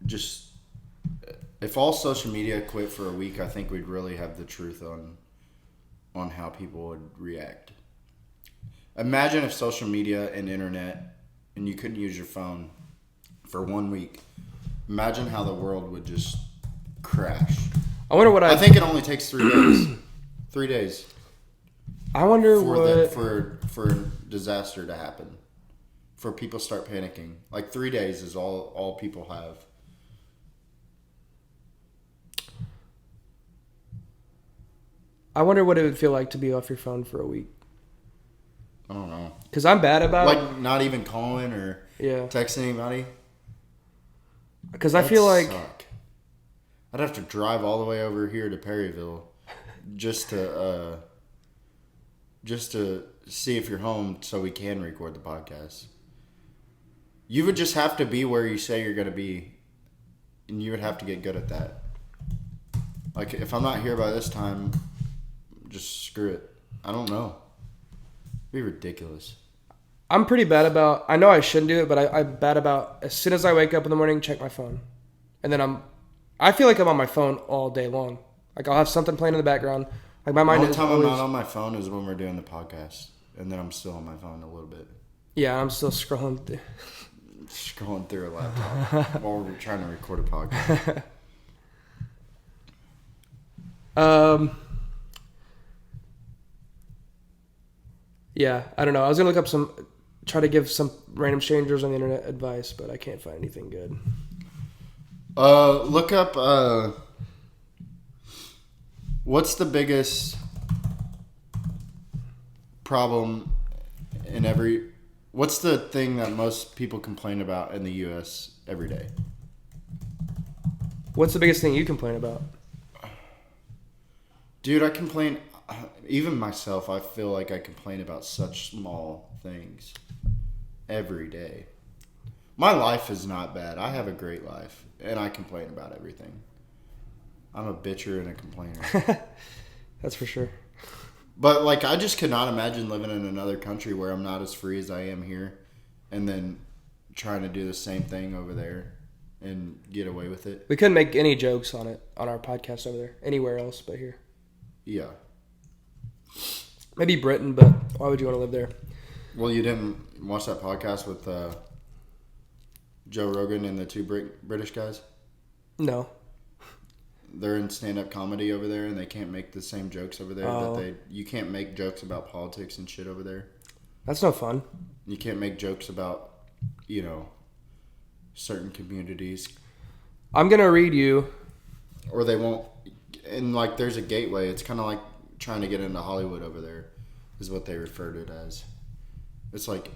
just if all social media quit for a week, I think we'd really have the truth on how people would react. Imagine if social media and internet and you couldn't use your phone for 1 week. Imagine how the world would just crash. I think it only takes 3 days. 3 days. I wonder for disaster to happen, for people to start panicking. Like 3 days is all people have. I wonder what it would feel like to be off your phone for a week. I don't know. Because I'm bad about like not even calling or texting anybody. Because I feel like suck. I'd have to drive all the way over here to Perryville just to see if you're home so we can record the podcast. You would just have to be where you say you're going to be, and you would have to get good at that. Like, if I'm not here by this time, just screw it. I don't know. It'd be ridiculous. I'm pretty bad about... I know I shouldn't do it, but I'm bad about... As soon as I wake up in the morning, check my phone. And then I feel like I'm on my phone all day long. Like, I'll have something playing in the background. Like, my mind the only time I'm not on my phone is when we're doing the podcast. And then I'm still on my phone a little bit. Yeah, I'm still scrolling through. Scrolling through a laptop while we're trying to record a podcast. Yeah, I don't know. I was going to look up try to give some random strangers on the internet advice, but I can't find anything good. Look up, what's the biggest problem what's the thing that most people complain about in the U.S. every day? What's the biggest thing you complain about? Dude, I complain... even myself, I feel like I complain about such small things every day. My life is not bad. I have a great life, and I complain about everything. I'm a bitcher and a complainer. That's for sure. But, like, I just could not imagine living in another country where I'm not as free as I am here, and then trying to do the same thing over there and get away with it. We couldn't make any jokes on our podcast over there, anywhere else but here. Yeah. Maybe Britain, but why would you want to live there? Well, you didn't watch that podcast with Joe Rogan and the two British guys? No. They're in stand-up comedy over there, and they can't make the same jokes over there. You can't make jokes about politics and shit over there. That's no fun. You can't make jokes about, certain communities. I'm going to read you. Or they won't. And, like, there's a gateway. It's kind of like trying to get into Hollywood over there is what they refer to it as. It's like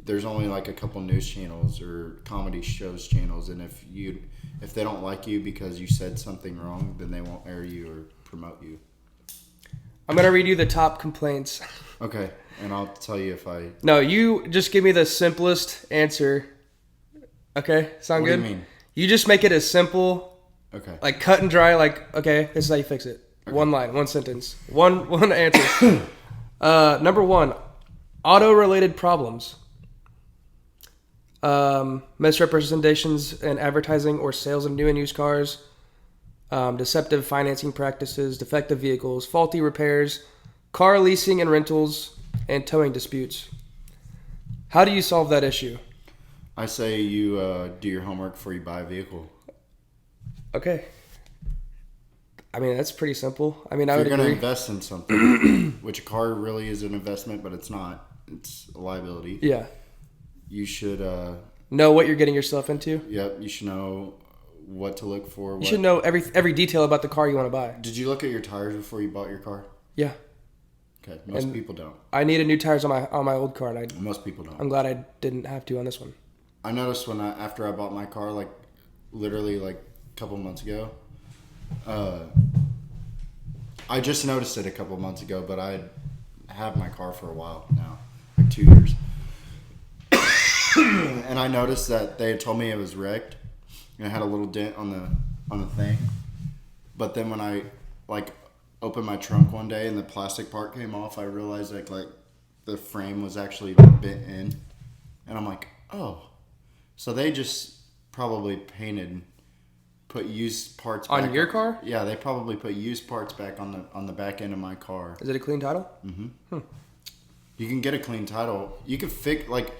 there's only, like, a couple news channels or comedy shows channels, and if they don't like you because you said something wrong, then they won't air you or promote you. I'm going to read you the top complaints. Okay, and I'll tell you if I... No, you just give me the simplest answer. Okay, sound good? What do you mean? You just make it as simple, okay, like cut and dry, like, okay, this is how you fix it. Okay. One line, one sentence, one answer. Number one, auto-related problems. Misrepresentations in advertising or sales of new and used cars, deceptive financing practices, defective vehicles, faulty repairs, car leasing and rentals, and towing disputes. How do you solve that issue? I say you do your homework before you buy a vehicle. Okay. I mean, that's pretty simple. I mean, if I would agree. You're going to invest in something, which a car really is an investment, but it's not. It's a liability. Yeah. You should know what you're getting yourself into. Yep, you should know what to look for. You should know every detail about the car you want to buy. Did you look at your tires before you bought your car? Yeah. Okay, most people don't. I needed new tires on my old car, and most people don't. I'm glad I didn't have to on this one. I noticed after I bought my car, like literally like a couple months ago. I just noticed it a couple months ago, but I have my car for a while now, like 2 years. And I noticed that they had told me it was wrecked, and it had a little dent on the thing. But then when I opened my trunk one day and the plastic part came off, I realized like the frame was actually bent in, and I'm like, oh, so they just probably put used parts back on your car. Yeah, they probably put used parts back on the back end of my car. Is it a clean title? Mm-hmm. You can get a clean title. You can fix like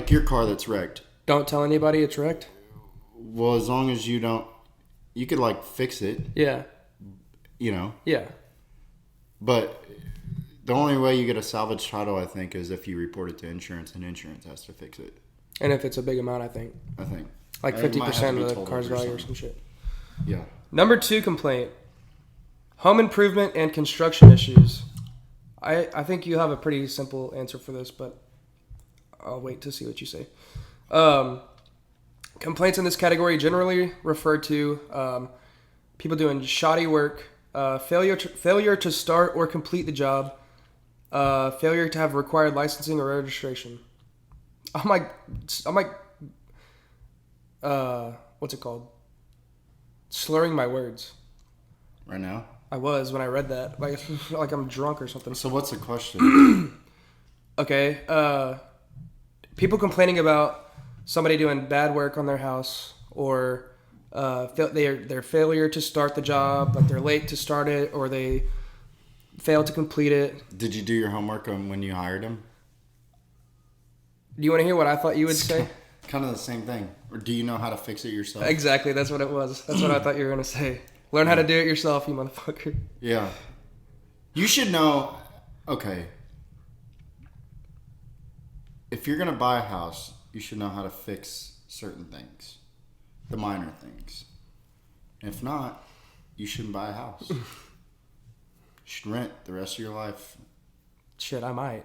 your car that's wrecked. Don't tell anybody it's wrecked. Well, as long as you don't, you could fix it. Yeah. Yeah. But the only way you get a salvage title, I think, is if you report it to insurance, and insurance has to fix it. And if it's a big amount, I think. Like 50% of the car's value or some shit. Yeah. Number 2 complaint. Home improvement and construction issues. I think you have a pretty simple answer for this, but I'll wait to see what you say. Complaints in this category generally refer to people doing shoddy work, failure to start or complete the job, failure to have required licensing or registration. I'm like, what's it called? Slurring my words. Right now? I was when I read that. Like I'm drunk or something. So what's the question? Okay. People complaining about somebody doing bad work on their house, or their failure to start the job, like they're late to start it, or they fail to complete it. Did you do your homework on when you hired him? Do you want to hear what I thought you would say? Kind of the same thing. Or do you know how to fix it yourself? Exactly, that's what it was. That's what I thought you were going to say. Learn how to do it yourself, you motherfucker. Yeah. You should know, okay, if you're going to buy a house, you should know how to fix certain things. The minor things. If not, you shouldn't buy a house. You should rent the rest of your life. Shit, I might.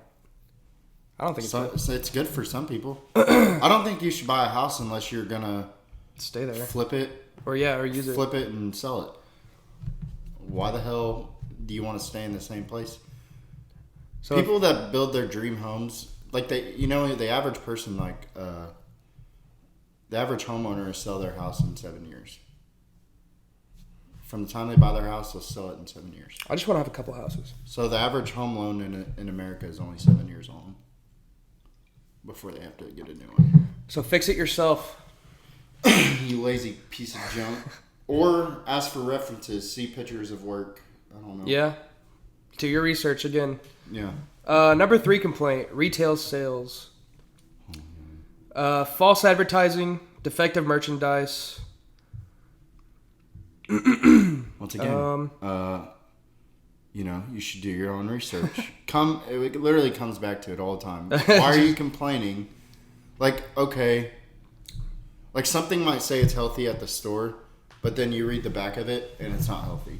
I don't think it's good. It's good for some people. I don't think you should buy a house unless you're going to stay there. Flip it. Or use it. Flip it and sell it. Why the hell do you want to stay in the same place? So people that build their dream homes, like the average person, like the average homeowner will sell their house in 7 years. From the time they buy their house, they'll sell it in 7 years. I just want to have a couple houses. So the average home loan in America is only 7 years on before they have to get a new one. So fix it yourself. You lazy piece of junk. Or ask for references. See pictures of work. I don't know. Yeah. Do your research again. Yeah. Number 3 complaint. Retail sales. False advertising. Defective merchandise. Once again, you should do your own research. It literally comes back to it all the time. Why are you complaining? Like, okay, like something might say it's healthy at the store, but then you read the back of it and it's not healthy.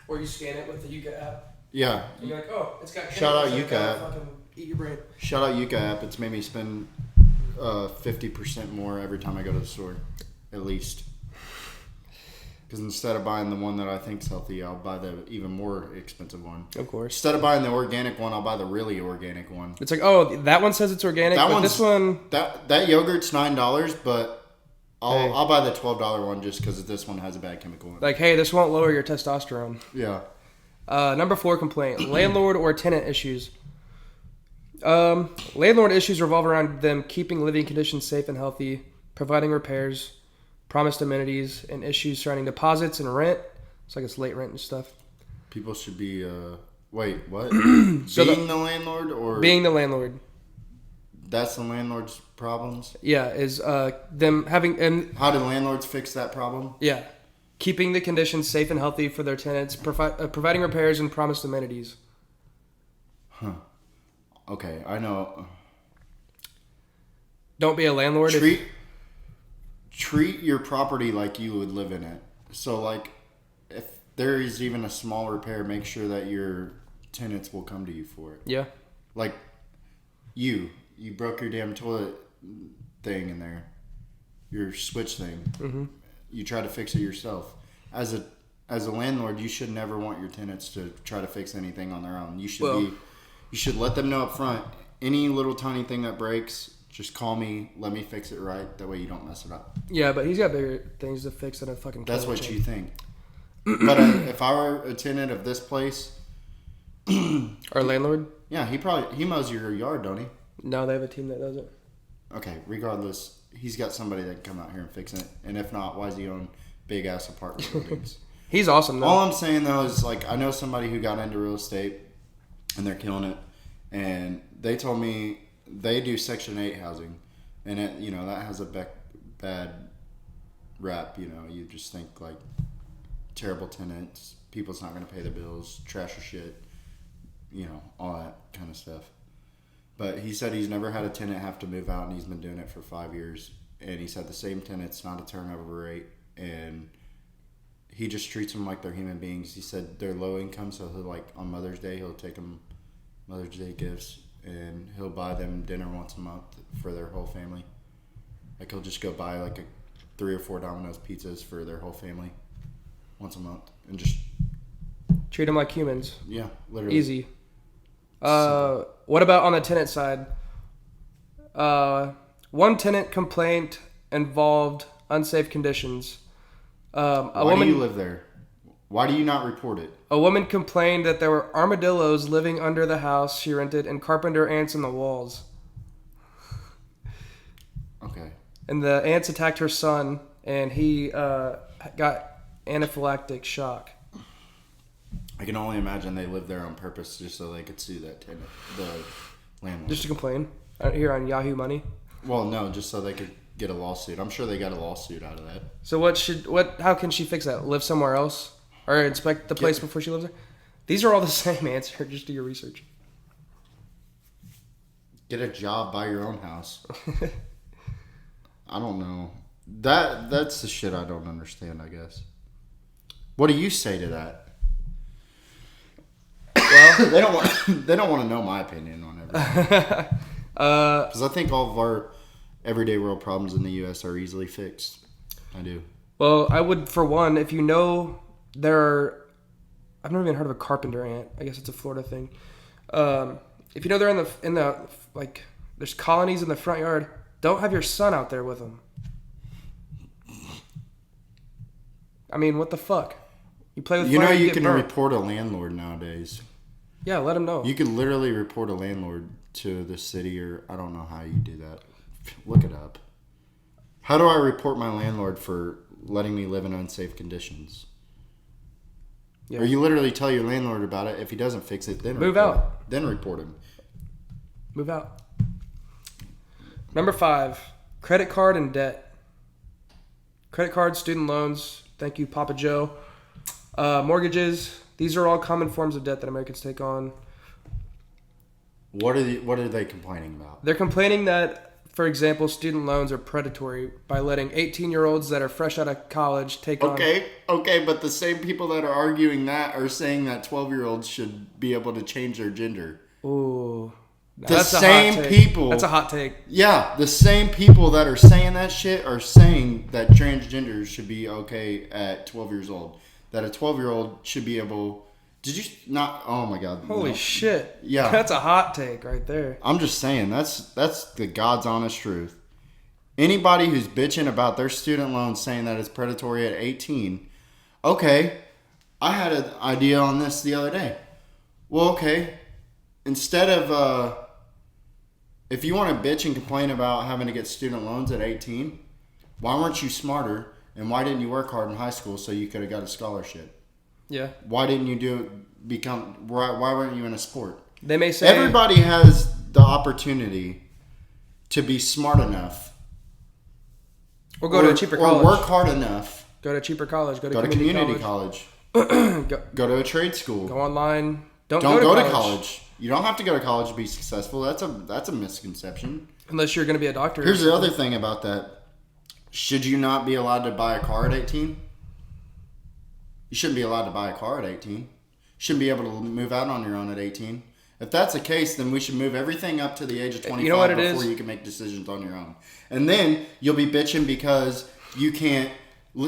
Or you scan it with the Yuka app. Yeah. And you're like, oh, it's got. Shout out Yuka app. Fucking eat your brain. Shout out Yuka app. It's made me spend 50% more every time I go to the store, at least. Because instead of buying the one that I think is healthy, I'll buy the even more expensive one. Of course. Instead of buying the organic one, I'll buy the really organic one. It's like, oh, that one says it's organic, but this one... That yogurt's $9, but I'll buy the $12 one just because this one has a bad chemical in it. Like, hey, this won't lower your testosterone. Yeah. Number 4 complaint. Landlord or tenant issues. Landlord issues revolve around them keeping living conditions safe and healthy, providing repairs, promised amenities, and issues surrounding deposits and rent. It's like it's late rent and stuff. People should be, wait, what? Being the landlord or? Being the landlord. That's the landlord's problems? Yeah, is them having... and how do landlords fix that problem? Yeah. Keeping the conditions safe and healthy for their tenants, providing repairs and promised amenities. Huh. Okay, I know. Don't be a landlord. Treat your property like you would live in it. So, like, if there is even a small repair, make sure that your tenants will come to you for it. Yeah. Like, you broke your damn toilet thing in there, your switch thing. Mm-hmm. You try to fix it yourself. As a landlord, you should never want your tenants to try to fix anything on their own. You should let them know up front. Any little tiny thing that breaks, just call me, let me fix it right. That way you don't mess it up. Yeah, but he's got bigger things to fix than a fucking... That's what you think. But if I were a tenant of this place... Our landlord? Yeah, he mows your yard, don't he? No, they have a team that does it. Okay, regardless, he's got somebody that can come out here and fix it. And if not, why is he own big-ass apartment buildings? He's awesome, though. All I'm saying, though, is, like, I know somebody who got into real estate, and they're killing it. And they told me... They do Section 8 housing, and it, that has a bad rap. You just think like terrible tenants, people's not going to pay the bills, trash or shit, all that kind of stuff. But he said he's never had a tenant have to move out, and he's been doing it for 5 years. And he said the same tenant's not a turnover rate, and he just treats them like they're human beings. He said they're low income, so he'll, like, on Mother's Day, he'll take them Mother's Day gifts. And he'll buy them dinner once a month for their whole family. Like, he'll just go buy, like, 3 or 4 Domino's pizzas for their whole family once a month. And just... treat them like humans. Yeah, literally. Easy. What about on the tenant side? One tenant complaint involved unsafe conditions. Why do you live there? Why do you not report it? A woman complained that there were armadillos living under the house she rented and carpenter ants in the walls. Okay. And the ants attacked her son, and he got anaphylactic shock. I can only imagine they lived there on purpose just so they could sue that tenant, the landlord. Just to complain? Here on Yahoo Money? Well, no, just so they could get a lawsuit. I'm sure they got a lawsuit out of that. So how can she fix that? Live somewhere else? Or inspect the place before she lives there? These are all the same answer. Just do your research. Get a job, buy your own house. I don't know. That's the shit I don't understand, I guess. What do you say to that? Well, they don't want to know my opinion on everything. Because I think all of our everyday world problems in the U.S. are easily fixed. I do. Well, I would, for one, if you know there are I've never even heard of a carpenter ant. I guess it's a Florida thing. If you know they're in the like, there's colonies in the front yard. Don't have your son out there with them. I mean, what the fuck? You play with fire, you get can burnt. report a landlord nowadays. Yeah, let him know. You can literally report a landlord to the city, or I don't know how you do that. Look it up. How do I report my landlord for letting me live in unsafe conditions? Yeah. Or you literally tell your landlord about it. If he doesn't fix it, then move out. Then report him. Move out. Number 5, credit card and debt. Credit cards, student loans. Thank you, Papa Joe. Mortgages. These are all common forms of debt that Americans take on. What are they complaining about? They're complaining that, for example, student loans are predatory by letting 18-year-olds that are fresh out of college take on... Okay, but the same people that are arguing that are saying that 12-year-olds should be able to change their gender. Ooh. That's a same people... That's a hot take. Yeah, the same people that are saying that shit are saying that transgenders should be okay at 12 years old. That a 12-year-old should be able... Did you not... Oh, my God. Holy shit. Yeah. That's a hot take right there. I'm just saying, that's the God's honest truth. Anybody who's bitching about their student loans saying that it's predatory at 18, okay, I had an idea on this the other day. Well, okay, instead of... if you want to bitch and complain about having to get student loans at 18, why weren't you smarter, and why didn't you work hard in high school so you could have got a scholarship? Yeah. Why didn't you why weren't you in a sport? They may say... Everybody has the opportunity to be smart enough. Or go to a cheaper college. Or work hard enough. Go to a cheaper college. Go to community college. Go to a trade school. Go online. Don't go to college. You don't have to go to college to be successful. That's a misconception. Unless you're going to be a doctor. Here's the other thing about that. Should you not be allowed to buy a car at 18? You shouldn't be allowed to buy a car at 18. You shouldn't be able to move out on your own at 18. If that's the case, then we should move everything up to the age of 25 before you can make decisions on your own. And then you'll be bitching because you can't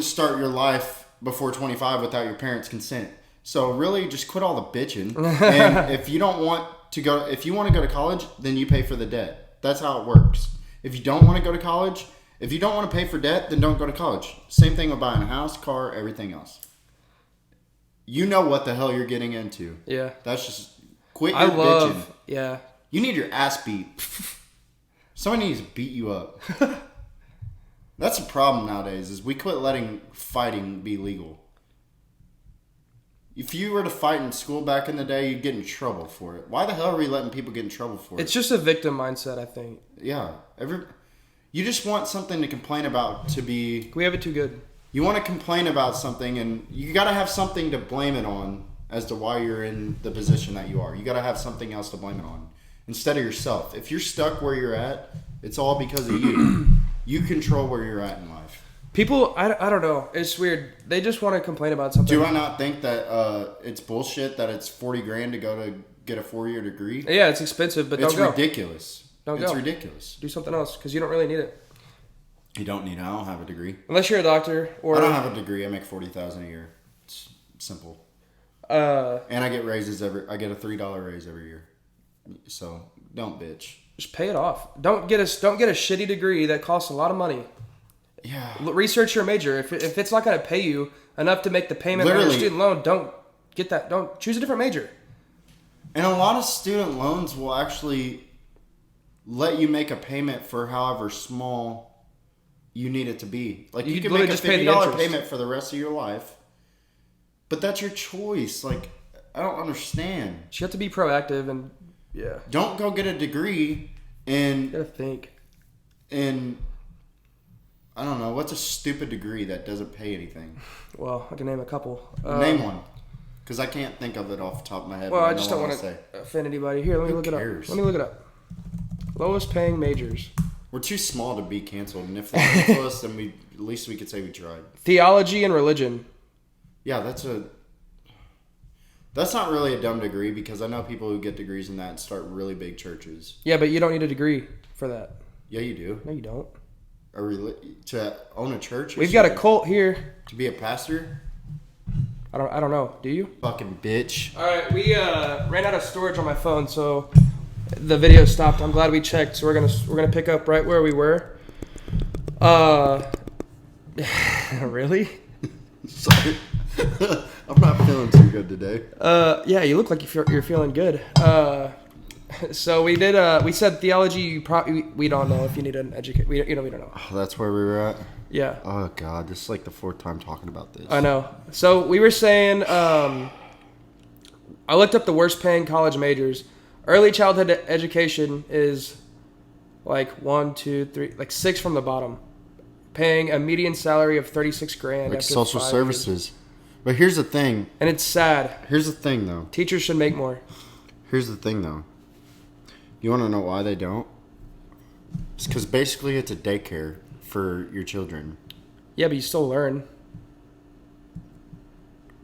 start your life before 25 without your parents' consent. So really, just quit all the bitching. And if you want to go to college, then you pay for the debt. That's how it works. If you don't want to go to college, if you don't want to pay for debt, then don't go to college. Same thing with buying a house, car, everything else. You know what the hell you're getting into. Yeah. That's just quit your bitching. Yeah. You need your ass beat. Somebody needs to beat you up. That's a problem nowadays is we quit letting fighting be legal. If you were to fight in school back in the day, you'd get in trouble for it. Why the hell are we letting people get in trouble for it? It's just a victim mindset, I think. Yeah. You just want something to complain about to be... We have it too good. You want to complain about something, and you got to have something to blame it on as to why you're in the position that you are. You got to have something else to blame it on instead of yourself. If you're stuck where you're at, it's all because of you. You control where you're at in life. People, I don't know. It's weird. They just want to complain about something. Do I not think that it's bullshit that it's $40,000 to go to get a 4-year degree? Yeah, it's expensive, but don't go. It's ridiculous. It's ridiculous. Do something else because you don't really need it. You don't need it. I don't have a degree. Unless you're a doctor or... I don't have a degree. I make $40,000 a year. It's simple. And I get raises I get a $3 raise every year. So don't bitch. Just pay it off. Don't get a shitty degree that costs a lot of money. Yeah. Research your major. If it's not going to pay you enough to make the payment on your student loan, don't get that. Don't choose a different major. And a lot of student loans will actually let you make a payment for however small you need it to be. Like you can make a $50 payment for the rest of your life, but that's your choice. Like I don't understand. You have to be proactive and yeah. Don't go get a degree and you gotta think. And I don't know what's a stupid degree that doesn't pay anything. Well, I can name a couple. Name one, because I can't think of it off the top of my head. Well, I just don't want to offend anybody. Here, let me look it up. Let me look it up. Lowest paying majors. We're too small to be canceled, and if they cancel us, then at least we could say we tried. Theology and religion. Yeah, that's not really a dumb degree because I know people who get degrees in that and start really big churches. Yeah, but you don't need a degree for that. Yeah, you do. No, you don't. To own a church? We've got a cult here. To be a pastor? I don't know. Do you? Fucking bitch. All right, we ran out of storage on my phone, so the video stopped. I'm glad we checked. So we're gonna pick up right where we were. Really? Sorry. I'm not feeling too good today. Yeah, you look like you're feeling good. So we did. We said theology. We don't know if you need an educate. We don't know. Oh, that's where we were at. Yeah. Oh god, this is like the 4th time talking about this. I know. So we were saying. I looked up the worst paying college majors. Early childhood education is like 1, 2, 3, like 6 from the bottom, paying a median salary of $36,000. Like social services. But here's the thing. And it's sad. Here's the thing, though. Teachers should make more. Here's the thing, though. You want to know why they don't? It's because basically it's a daycare for your children. Yeah, but you still learn.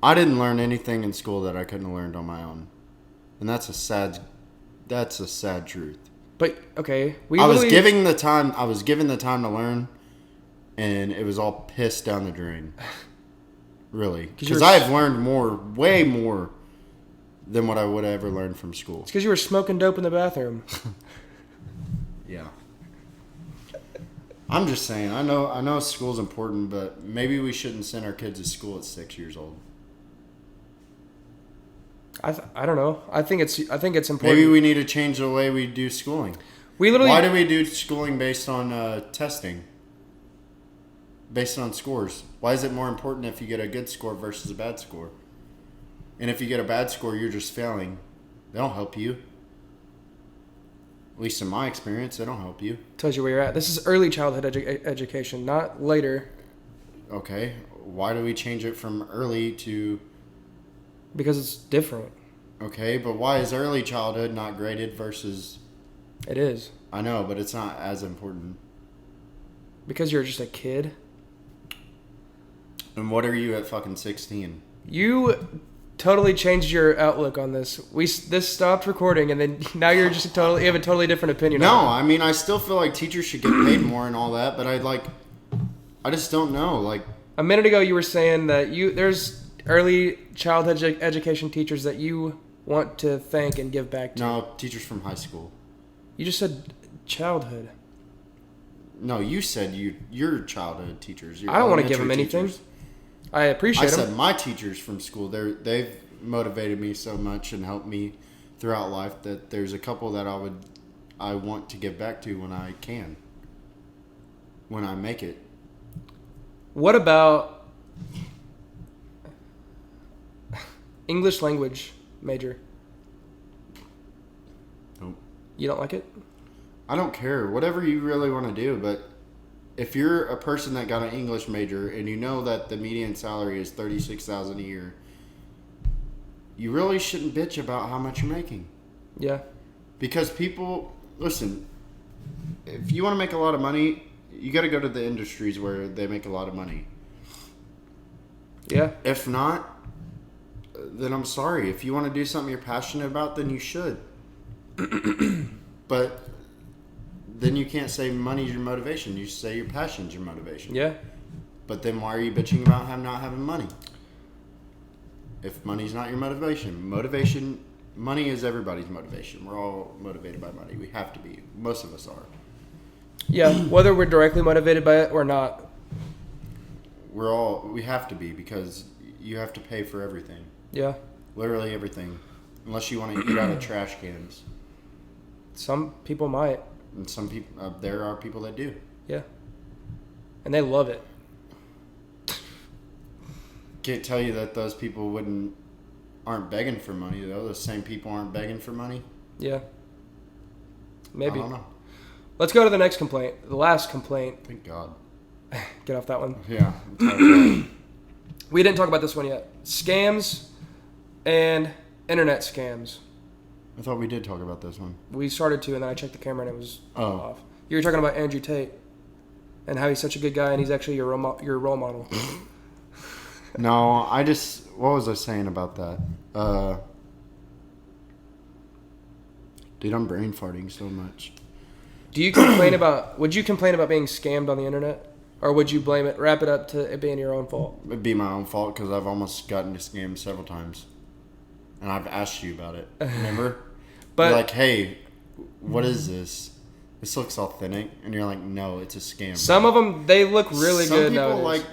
I didn't learn anything in school that I couldn't have learned on my own, and that's a sad truth. But okay, I was given the time to learn, and it was all pissed down the drain. Really, because I've learned way more than what I would have ever learned from school. It's because you were smoking dope in the bathroom. Yeah. I'm just saying. I know school's important, but maybe we shouldn't send our kids to school at 6 years old. I don't know. I think it's important. Maybe we need to change the way we do schooling. Why do we do schooling based on testing? Based on scores? Why is it more important if you get a good score versus a bad score? And if you get a bad score, you're just failing. They don't help you. At least in my experience, they don't help you. Tells you where you're at. This is early childhood education, not later. Okay. Why do we change it from early to... Because it's different. Okay, but why is early childhood not graded versus... It is. I know, but it's not as important. Because you're just a kid. And what are you at fucking 16? You totally changed your outlook on this. This stopped recording, and then now you're just you have a totally different opinion. No, I mean, I still feel like teachers should get paid more and all that, but I just don't know. Like, a minute ago, you were saying that there's early childhood education teachers that you want to thank and give back to. No, teachers from high school. You just said childhood. No, you said your childhood teachers. I don't want to give them anything. I appreciate them. I said my teachers from school. They've motivated me so much and helped me throughout life that there's a couple that I want to give back to when I can. When I make it. What about English language major? Nope. You don't like it? I don't care. Whatever you really want to do, but if you're a person that got an English major and you know that the median salary is $36,000 a year, you really shouldn't bitch about how much you're making. Yeah. Because people, listen, if you want to make a lot of money, you got to go to the industries where they make a lot of money. Yeah. If not, then I'm sorry. If you want to do something you're passionate about, then you should. But then you can't say money's your motivation. You say your passion's your motivation. Yeah. But then why are you bitching about not having money? If money's not your motivation. Money is everybody's motivation. We're all motivated by money. We have to be. Most of us are. Yeah, whether we're directly motivated by it or not. We have to be, because you have to pay for everything. Yeah. Literally everything. Unless you want to eat out of trash cans. Some people might. And some people, there are people that do. Yeah. And they love it. Can't tell you that those people aren't begging for money, though. Those same people aren't begging for money. Yeah. Maybe. I don't know. Let's go to the next complaint. The last complaint. Thank God. Get off that one. Yeah. We didn't talk about this one yet. Scams and internet scams. I thought we did talk about this one. We started to, and then I checked the camera and it was off. You were talking about Andrew Tate and how he's such a good guy and he's actually your role model. No, what was I saying about that? Dude, I'm brain farting so much. Would you complain about being scammed on the internet? or would you wrap it up to it being your own fault? It'd be my own fault because I've almost gotten scammed several times, and I've asked you about it. Remember? But you're like, hey, what is this? This looks authentic, and you're like, no, it's a scam. Some of them, they look really good people nowadays.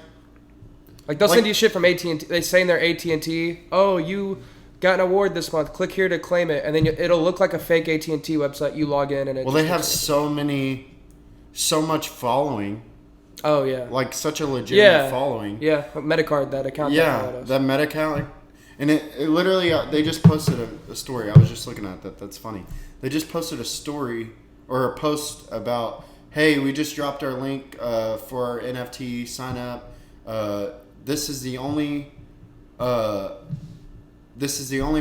Like they'll send you shit from AT&T. They say in their AT&T, oh, you got an award this month. Click here to claim it, and then it'll look like a fake AT&T website. You log in, and it. Well, they have so much following. Oh yeah. Like such a legitimate following. Yeah, Metacard, that account. Yeah, that Meta account, and it literally they just posted a story. I was just looking at that. That's funny. They just posted a story or a post about, hey, we just dropped our link for our NFT sign up. This is the only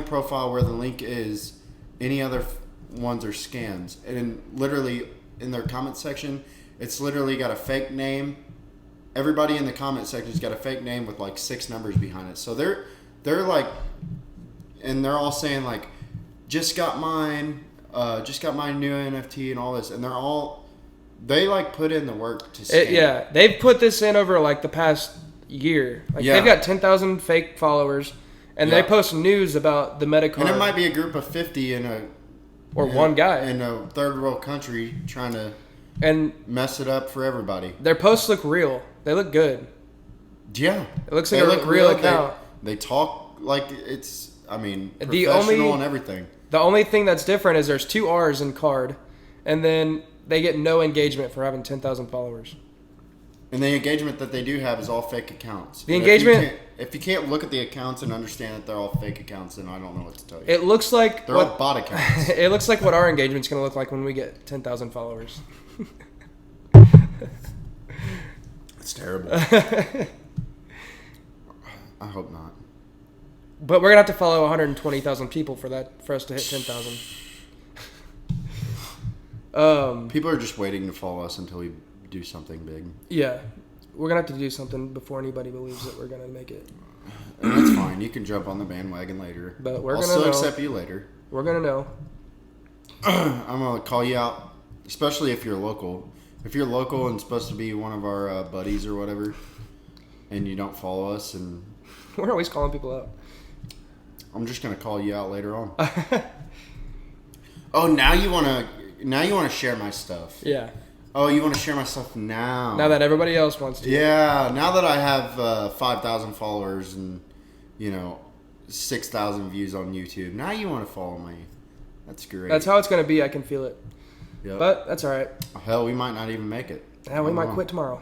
profile where the link is. Any other ones are scams. And literally in their comment section, it's literally got a fake name. Everybody in the comment section's got a fake name with like 6 numbers behind it. So they're like, and they're all saying like, just got mine new NFT and all this, and they like put in the work to scam. They've put this in over like the past year. Like they've got 10,000 fake followers, and they post news about the Metacard. And it might be a group of 50 one guy in a third world country trying to mess it up for everybody. Their posts look real. They look good. Yeah, it looks like a real account. They talk like it's. I mean, professional and everything. The only thing that's different is there's 2 R's in card, and then they get no engagement for having 10,000 followers. And the engagement that they do have is all fake accounts. The engagement... If you can't look at the accounts and understand that they're all fake accounts, then I don't know what to tell you. It looks like... They're all bot accounts. It looks like what our engagement's going to look like when we get 10,000 followers. It's terrible. I hope not. But we're going to have to follow 120,000 people for us to hit 10,000. People are just waiting to follow us until we do something big. Yeah. We're going to have to do something before anybody believes that we're going to make it. And that's fine. You can jump on the bandwagon later. But I'll still accept you later. We're going to know. I'm going to call you out, especially if you're local. If you're local and supposed to be one of our buddies or whatever, and you don't follow us, and we're always calling people out. I'm just gonna call you out later on. Oh, now you wanna share my stuff. Yeah. Oh, you want to share my stuff now? Now that everybody else wants to. Yeah. Now that I have 5,000 followers and 6,000 views on YouTube, now you want to follow me. That's great. That's how it's gonna be. I can feel it. Yep. But that's all right. Hell, we might not even make it. Yeah, we might quit tomorrow.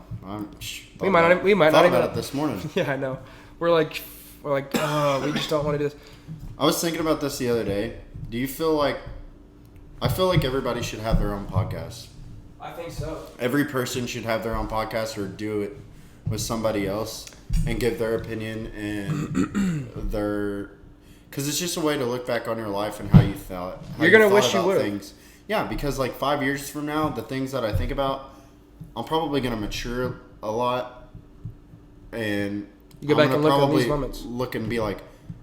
We might not even. Thought about it this morning. Yeah, I know. We're like, oh, we just don't want to do this. I was thinking about this the other day. Do you feel like? I feel like everybody should have their own podcast. I think so. Every person should have their own podcast or do it with somebody else and give their opinion and their. Because it's just a way to look back on your life and how you thought. You're gonna wish you would. Things. Yeah, because like 5 years from now, the things that I think about, I'm probably gonna mature a lot, and you go back and look at these moments. Look and be like,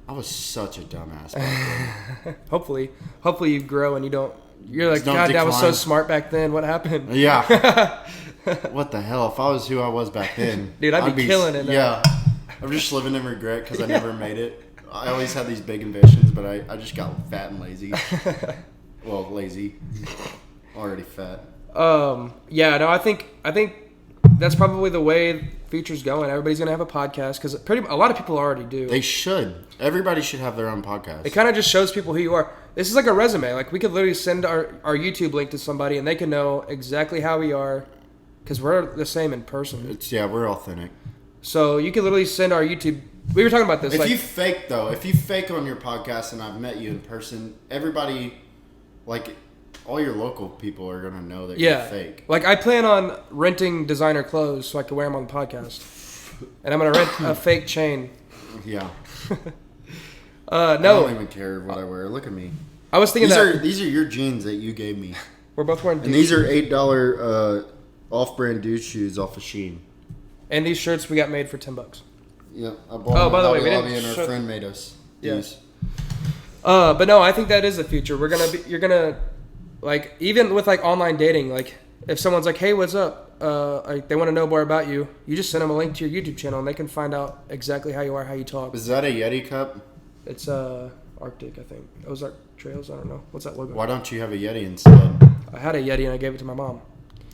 I was such a dumbass back then. Hopefully you grow and you don't. You're like, God, that was so smart back then. What happened? Yeah. What the hell? If I was who I was back then, dude, I'd be killing it now. Yeah. I'm just living in regret because I never made it. I always had these big ambitions, but I just got fat and lazy. Well, lazy. Already fat. Yeah, no, I think that's probably the way the future's going. Everybody's going to have a podcast because a lot of people already do. They should. Everybody should have their own podcast. It kind of just shows people who you are. This is like a resume. Like, we could literally send our YouTube link to somebody and they can know exactly how we are because we're the same in person. We're authentic. So you could literally send our YouTube. We were talking about this. If you fake on your podcast and I've met you in person, everybody, like, all your local people are going to know that you're fake. Like, I plan on renting designer clothes so I can wear them on the podcast. And I'm going to rent a fake chain. Yeah. No. I don't even care what I wear. Look at me. I was thinking these are your jeans that you gave me. We're both wearing and these are $8 off-brand dude shoes off of Shein. And these shirts we got made for $10. Yeah. I bought by the way, and our friend made us these. But no, I think that is the future. You're going to... Like, even with, like, online dating, like, if someone's like, hey, what's up? like they want to know more about you, you just send them a link to your YouTube channel and they can find out exactly how you are, how you talk. Is that a Yeti cup? It's Arctic, I think. Ozark Trails. I don't know. What's that logo? Why don't you have a Yeti instead? I had a Yeti and I gave it to my mom.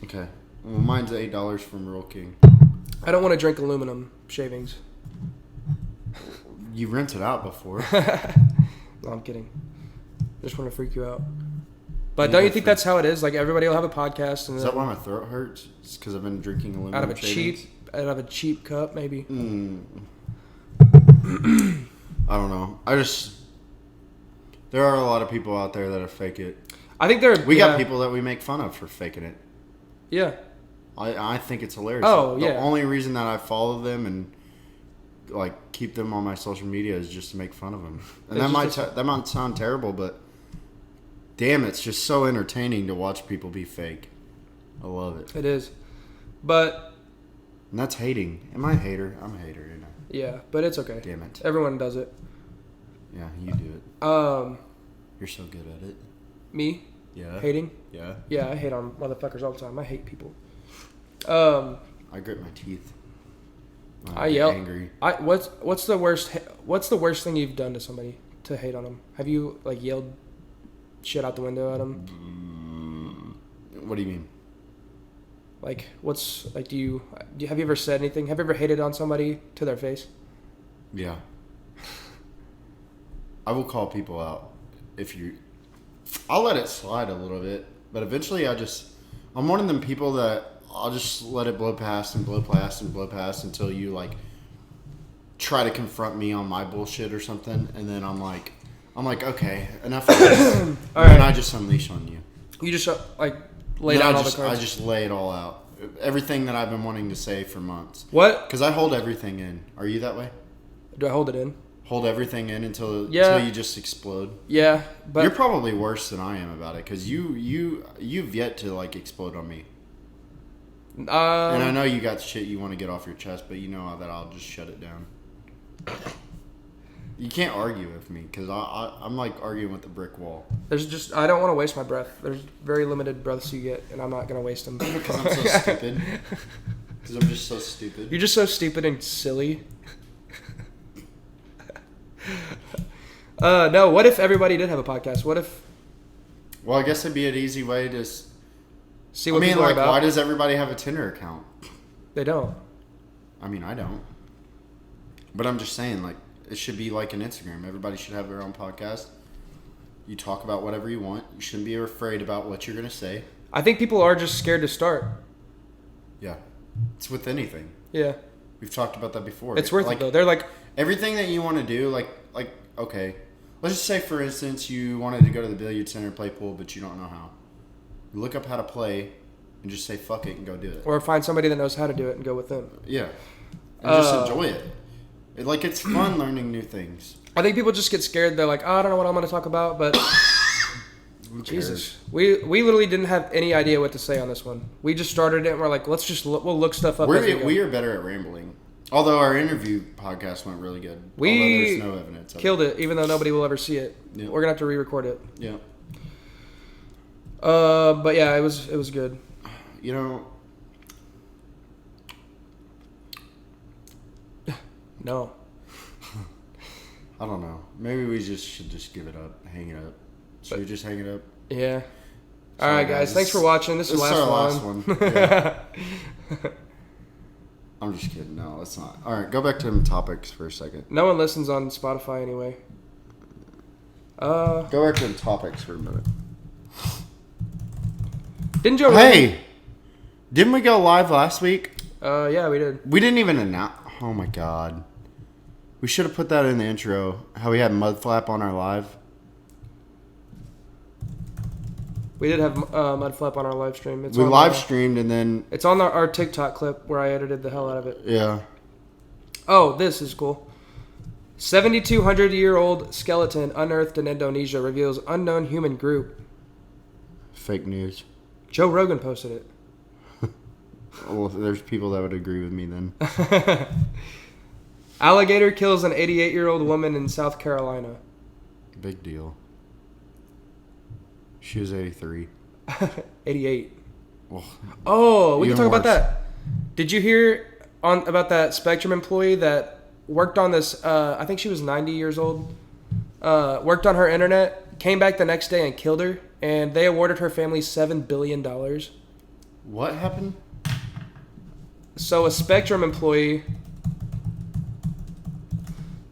Okay. Well, mine's $8 from Rural King. I don't want to drink aluminum shavings. You rinsed it out before. No, I'm kidding. Just want to freak you out. But don't you think that's how it is? Like everybody will have a podcast. And is that why my throat hurts? It's because I've been drinking aluminum out of a shavings? out of a cheap cup, maybe. I don't know. There are a lot of people out there that fake it. I think we got people that we make fun of for faking it. Yeah. I think it's hilarious. Oh, the yeah. only reason that I follow them and like keep them on my social media is just to make fun of them. And that might sound terrible, but damn, it's just so entertaining to watch people be fake. I love it. It is. But and that's hating. Am I a hater? I'm a hater, you know. Yeah, but it's okay. Damn it. Everyone does it. Yeah, you do it. You're so good at it. Me? Yeah. Hating? Yeah. Yeah, I hate on motherfuckers all the time. I hate people. I grit my teeth. I yell. Angry. What's the worst thing you've done to somebody to hate on them? Have you like yelled shit out the window at them? What do you mean? Like have you ever said anything? Have you ever hated on somebody to their face? Yeah. I will call people out I'll let it slide a little bit, but eventually I'm one of them people that I'll just let it blow past and blow past and blow past until you like try to confront me on my bullshit or something, and then I'm like, okay, enough of this. All right. And I just unleash on you. You just like lay down all the cards. I just lay it all out. Everything that I've been wanting to say for months. What? Because I hold everything in. Are you that way? Do I hold it in? Hold everything in until you just explode. Yeah, but you're probably worse than I am about it because you've yet to like explode on me. And I know you got shit you want to get off your chest, but you know that I'll just shut it down. You can't argue with me because I'm like arguing with a brick wall. I don't want to waste my breath. There's very limited breaths you get, and I'm not gonna waste them because I'm so stupid. Because I'm just so stupid. You're just so stupid and silly. No, what if everybody did have a podcast? What if... Well, I guess it'd be an easy way to... See what people are about. Why does everybody have a Tinder account? They don't. I mean, I don't. But I'm just saying, like, it should be like an Instagram. Everybody should have their own podcast. You talk about whatever you want. You shouldn't be afraid about what you're going to say. I think people are just scared to start. Yeah. It's with anything. Yeah. We've talked about that before. It's worth it, though. They're like... Everything that you want to do, like, okay. Let's just say, for instance, you wanted to go to the billiard center and play pool, but you don't know how. You look up how to play and just say, fuck it, and go do it. Or find somebody that knows how to do it and go with them. Yeah. And just enjoy it. It's fun learning new things. I think people just get scared. They're like, I don't know what I'm going to talk about, but... Jesus. We literally didn't have any idea what to say on this one. We just started it and we're like, we'll look stuff up. We are better at rambling. Although our interview podcast went really good. We there's no evidence of killed it, even though nobody will ever see it. Yeah. We're going to have to re-record it. Yeah. But yeah, it was good. You know... No. I don't know. Maybe we should just give it up. Hang it up. Should we just hang it up? Yeah. All right, guys. Thanks for watching. This is our last one. Yeah. I'm just kidding. No, it's not. All right, go back to them topics for a second. No one listens on Spotify anyway. Go back to them topics for a minute. Didn't Joe? Hey, didn't we go live last week? Yeah, we did. We didn't even announce. Oh my god. We should have put that in the intro. How we had Mudflap on our live. We did have Mudflap on our live stream. We live streamed and then... It's on our TikTok clip where I edited the hell out of it. Yeah. Oh, this is cool. 7,200-year-old skeleton unearthed in Indonesia reveals unknown human group. Fake news. Joe Rogan posted it. Well, there's people that would agree with me then. Alligator kills an 88-year-old woman in South Carolina. Big deal. She was 83. 88. Oh, we can talk about that. Did you hear about that Spectrum employee that worked on this? I think she was 90 years old. Worked on her internet, came back the next day and killed her, and they awarded her family $7 billion. What happened? So a Spectrum employee,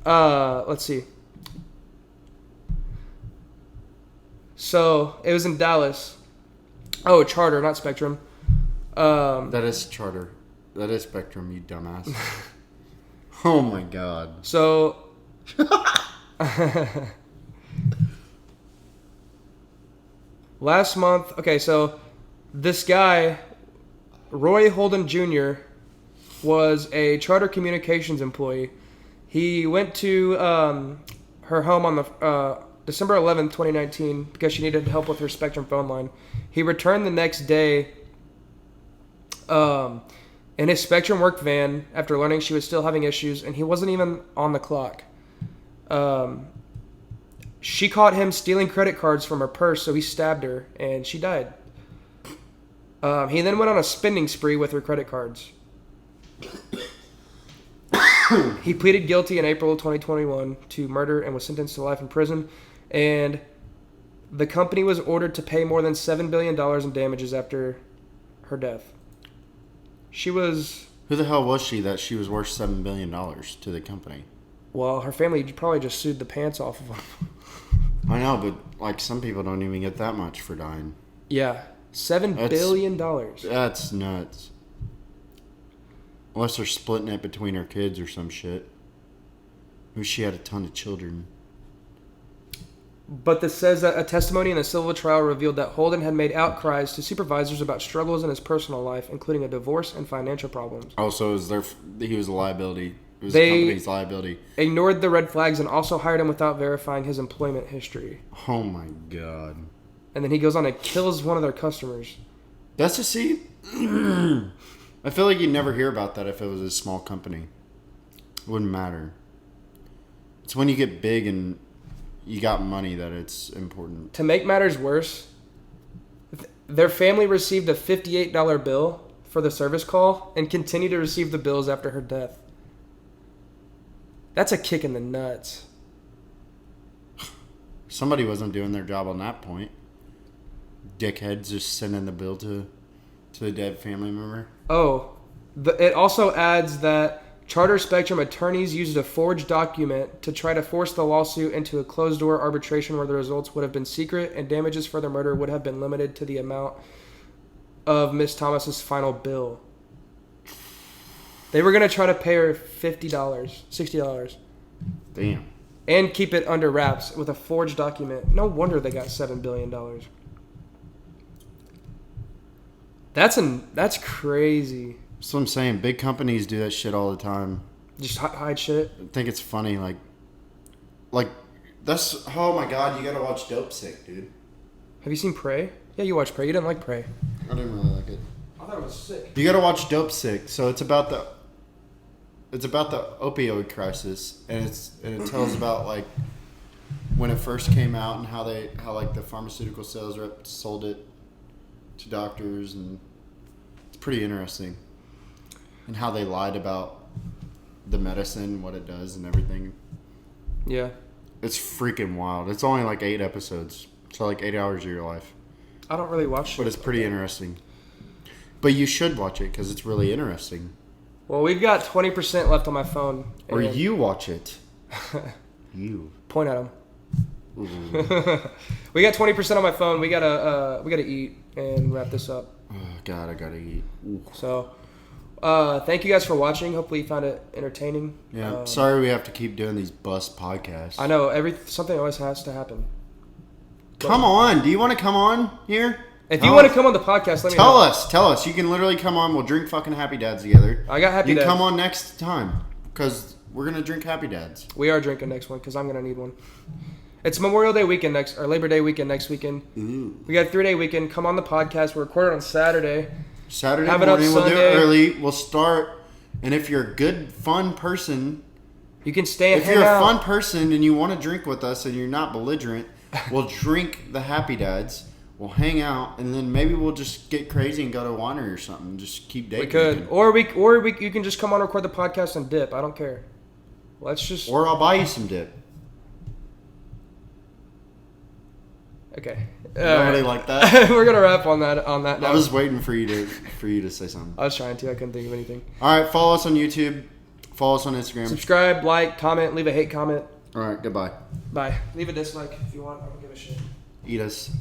let's see. So it was in Dallas. Oh, Charter, not Spectrum. That is Charter. That is Spectrum, you dumbass. Oh my god. So last month, okay, so this guy, Roy Holden Jr., was a Charter Communications employee. He went to her home on the December 11th, 2019, because she needed help with her Spectrum phone line. He returned the next day in his Spectrum work van after learning she was still having issues, and he wasn't even on the clock. She caught him stealing credit cards from her purse, so he stabbed her, and she died. He then went on a spending spree with her credit cards. He pleaded guilty in April 2021 to murder and was sentenced to life in prison. And the company was ordered to pay more than $7 billion in damages after her death. She was... Who the hell was she that she was worth $7 billion to the company? Well, her family probably just sued the pants off of them. I know, but like some people don't even get that much for dying. Yeah. $7 billion. That's nuts. Unless they're splitting it between her kids or some shit. Maybe she had a ton of children. But this says that a testimony in the civil trial revealed that Holden had made outcries to supervisors about struggles in his personal life, including a divorce and financial problems. Also, he was a liability. It was the company's liability. Ignored the red flags and also hired him without verifying his employment history. Oh my god. And then he goes on and kills one of their customers. That's to see. I feel like you'd never hear about that if it was a small company. It wouldn't matter. It's when you get big and you got money that it's important. To make matters worse, their family received a $58 bill for the service call and continued to receive the bills after her death. That's a kick in the nuts. Somebody wasn't doing their job on that point. Dickheads just sending the bill to the dead family member. Oh, it also adds that Charter Spectrum attorneys used a forged document to try to force the lawsuit into a closed-door arbitration where the results would have been secret and damages for the murder would have been limited to the amount of Miss Thomas's final bill. They were going to try to pay her $50, $60. Damn. And keep it under wraps with a forged document. No wonder they got $7 billion. That's crazy. That's what I'm saying. Big companies do that shit all the time. Just hide shit. I think it's funny. Like that's... Oh my god, you gotta watch Dope Sick, dude. Have you seen Prey? Yeah, you watched Prey. You didn't like Prey. I didn't really like it. I thought it was sick. You gotta watch Dope Sick. So it's about the opioid crisis, and it tells about like when it first came out and how like the pharmaceutical sales rep sold it to doctors, and it's pretty interesting. And how they lied about the medicine, what it does, and everything. Yeah. It's freaking wild. It's only like 8 episodes, so like 8 hours of your life. I don't really watch But it's pretty interesting. But you should watch it because it's really interesting. Well, we've got 20% left on my phone. Or you watch it. You. Point at them. We got 20% on my phone. We gotta eat and wrap this up. Oh God, I gotta eat. Ooh. So, thank you guys for watching. Hopefully you found it entertaining. Yeah. Sorry we have to keep doing these bus podcasts. I know something always has to happen. Come on. Do you want to come on here? If you want to come on the podcast, let me know. Tell us. You can literally come on. We'll drink fucking Happy Dads together. I got Happy Dads. You come on next time because we're gonna drink Happy Dads. We are drinking next one because I'm gonna need one. It's Memorial Day weekend or Labor Day weekend next weekend. Ooh. We got a 3-day weekend. Come on the podcast. We're recording on Saturday. Saturday morning. We'll do it early. We'll start. And if you're a good, fun person, you can stay and hang out. If you're a fun person and you want to drink with us and you're not belligerent, we'll drink the Happy Dads. We'll hang out, and then maybe we'll just get crazy and go to a winery or something. Just keep dating. We could, you can just come on, record the podcast, and dip. I don't care. Let's just. Or I'll buy you some dip. Okay. Nobody like that. We're gonna wrap on that. Now. I was waiting for you to say something. I was trying to. I couldn't think of anything. All right, follow us on YouTube. Follow us on Instagram. Subscribe, like, comment, leave a hate comment. All right, goodbye. Bye. Leave a dislike if you want. I don't give a shit. Eat us.